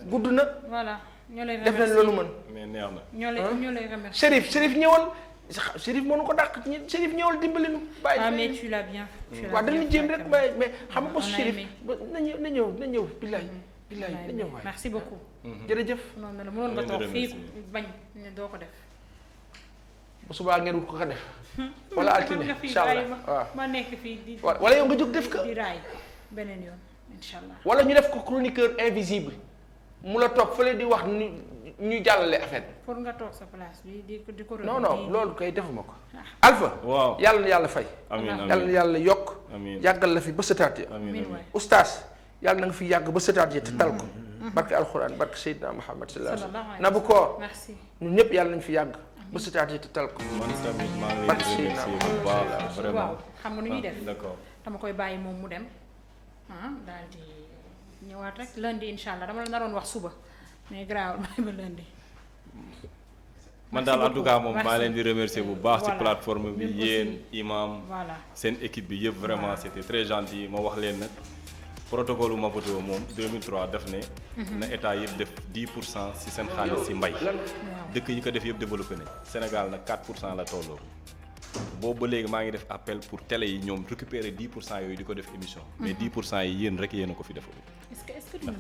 gudd na. voilà ñoo lay def nañ loolu mën. mais neex na. ñoo lay remercier. Chérif ñëwal Chérif mënu ko dàq Chérif ñëwal dimbali nu. bàyyi ah mais tu l'as bien. waaw dañuy jéem rek mais xam nga bosu Chérif na ñëw billaay na ñëw waay. merci beaucoup. jërëjëf. noonu la mënoon nga toog fii bañ ne doo ko def. bu subaa ngeen wut ko def. wala altine incha allah waaw ma nekk fii di. wala yow nga jóg def ko. di raay beneen yoon incha allah. wala ñu def ko chroniqueur invisible mu la toog fële di wax ñu jàllale affaire bi. pour nga toog sa place bi di ko. non loolu kay defuma ko. Alpha. waaw yàlla na yàlla fay. amiin yàlla na yàlla yokk. amiin yàggal la fi ba sëtaat ya. amiin oustaz yàlla na nga fi yàgg ba sëtaat ya te tal ko. barke alxuraan barke Seydina Muhammad sallallahu alayhi wa sallam. Nabu Koor. merci ñun ñëpp yàlla nañ fi yàgg. ba sëtaat ya te tal ko. man tamit maa ngi lay remercier bu baax vraiment. waaw xam nga nu ñuy def. d'accord dama koy bàyyi moom mu dem daal di ñëwaat rek lundi incha allah dama la naroon wax suba mais grave bàyyi ba lundi. man daal en tout cas moom maa leen di remercier bu baax ci Voilà. plateforme bi Même yéen aussi. imam voilà seen équipe bi yëpp vraiment c'était très gentil ma wax leen nag protocole Maputo moom 2003 def ne na état yëpp def 10% ci seen xaalis ci mbay dëkk yi ko def yëpp développé nañ Sénégal nag 4% la tolloo boobu ba léegi maa ngi def appel pour télé yi ñoom récupérer 10% yooyu di ko def émission mais 10% yi yéen rek yéen a ko fi defal est-ce que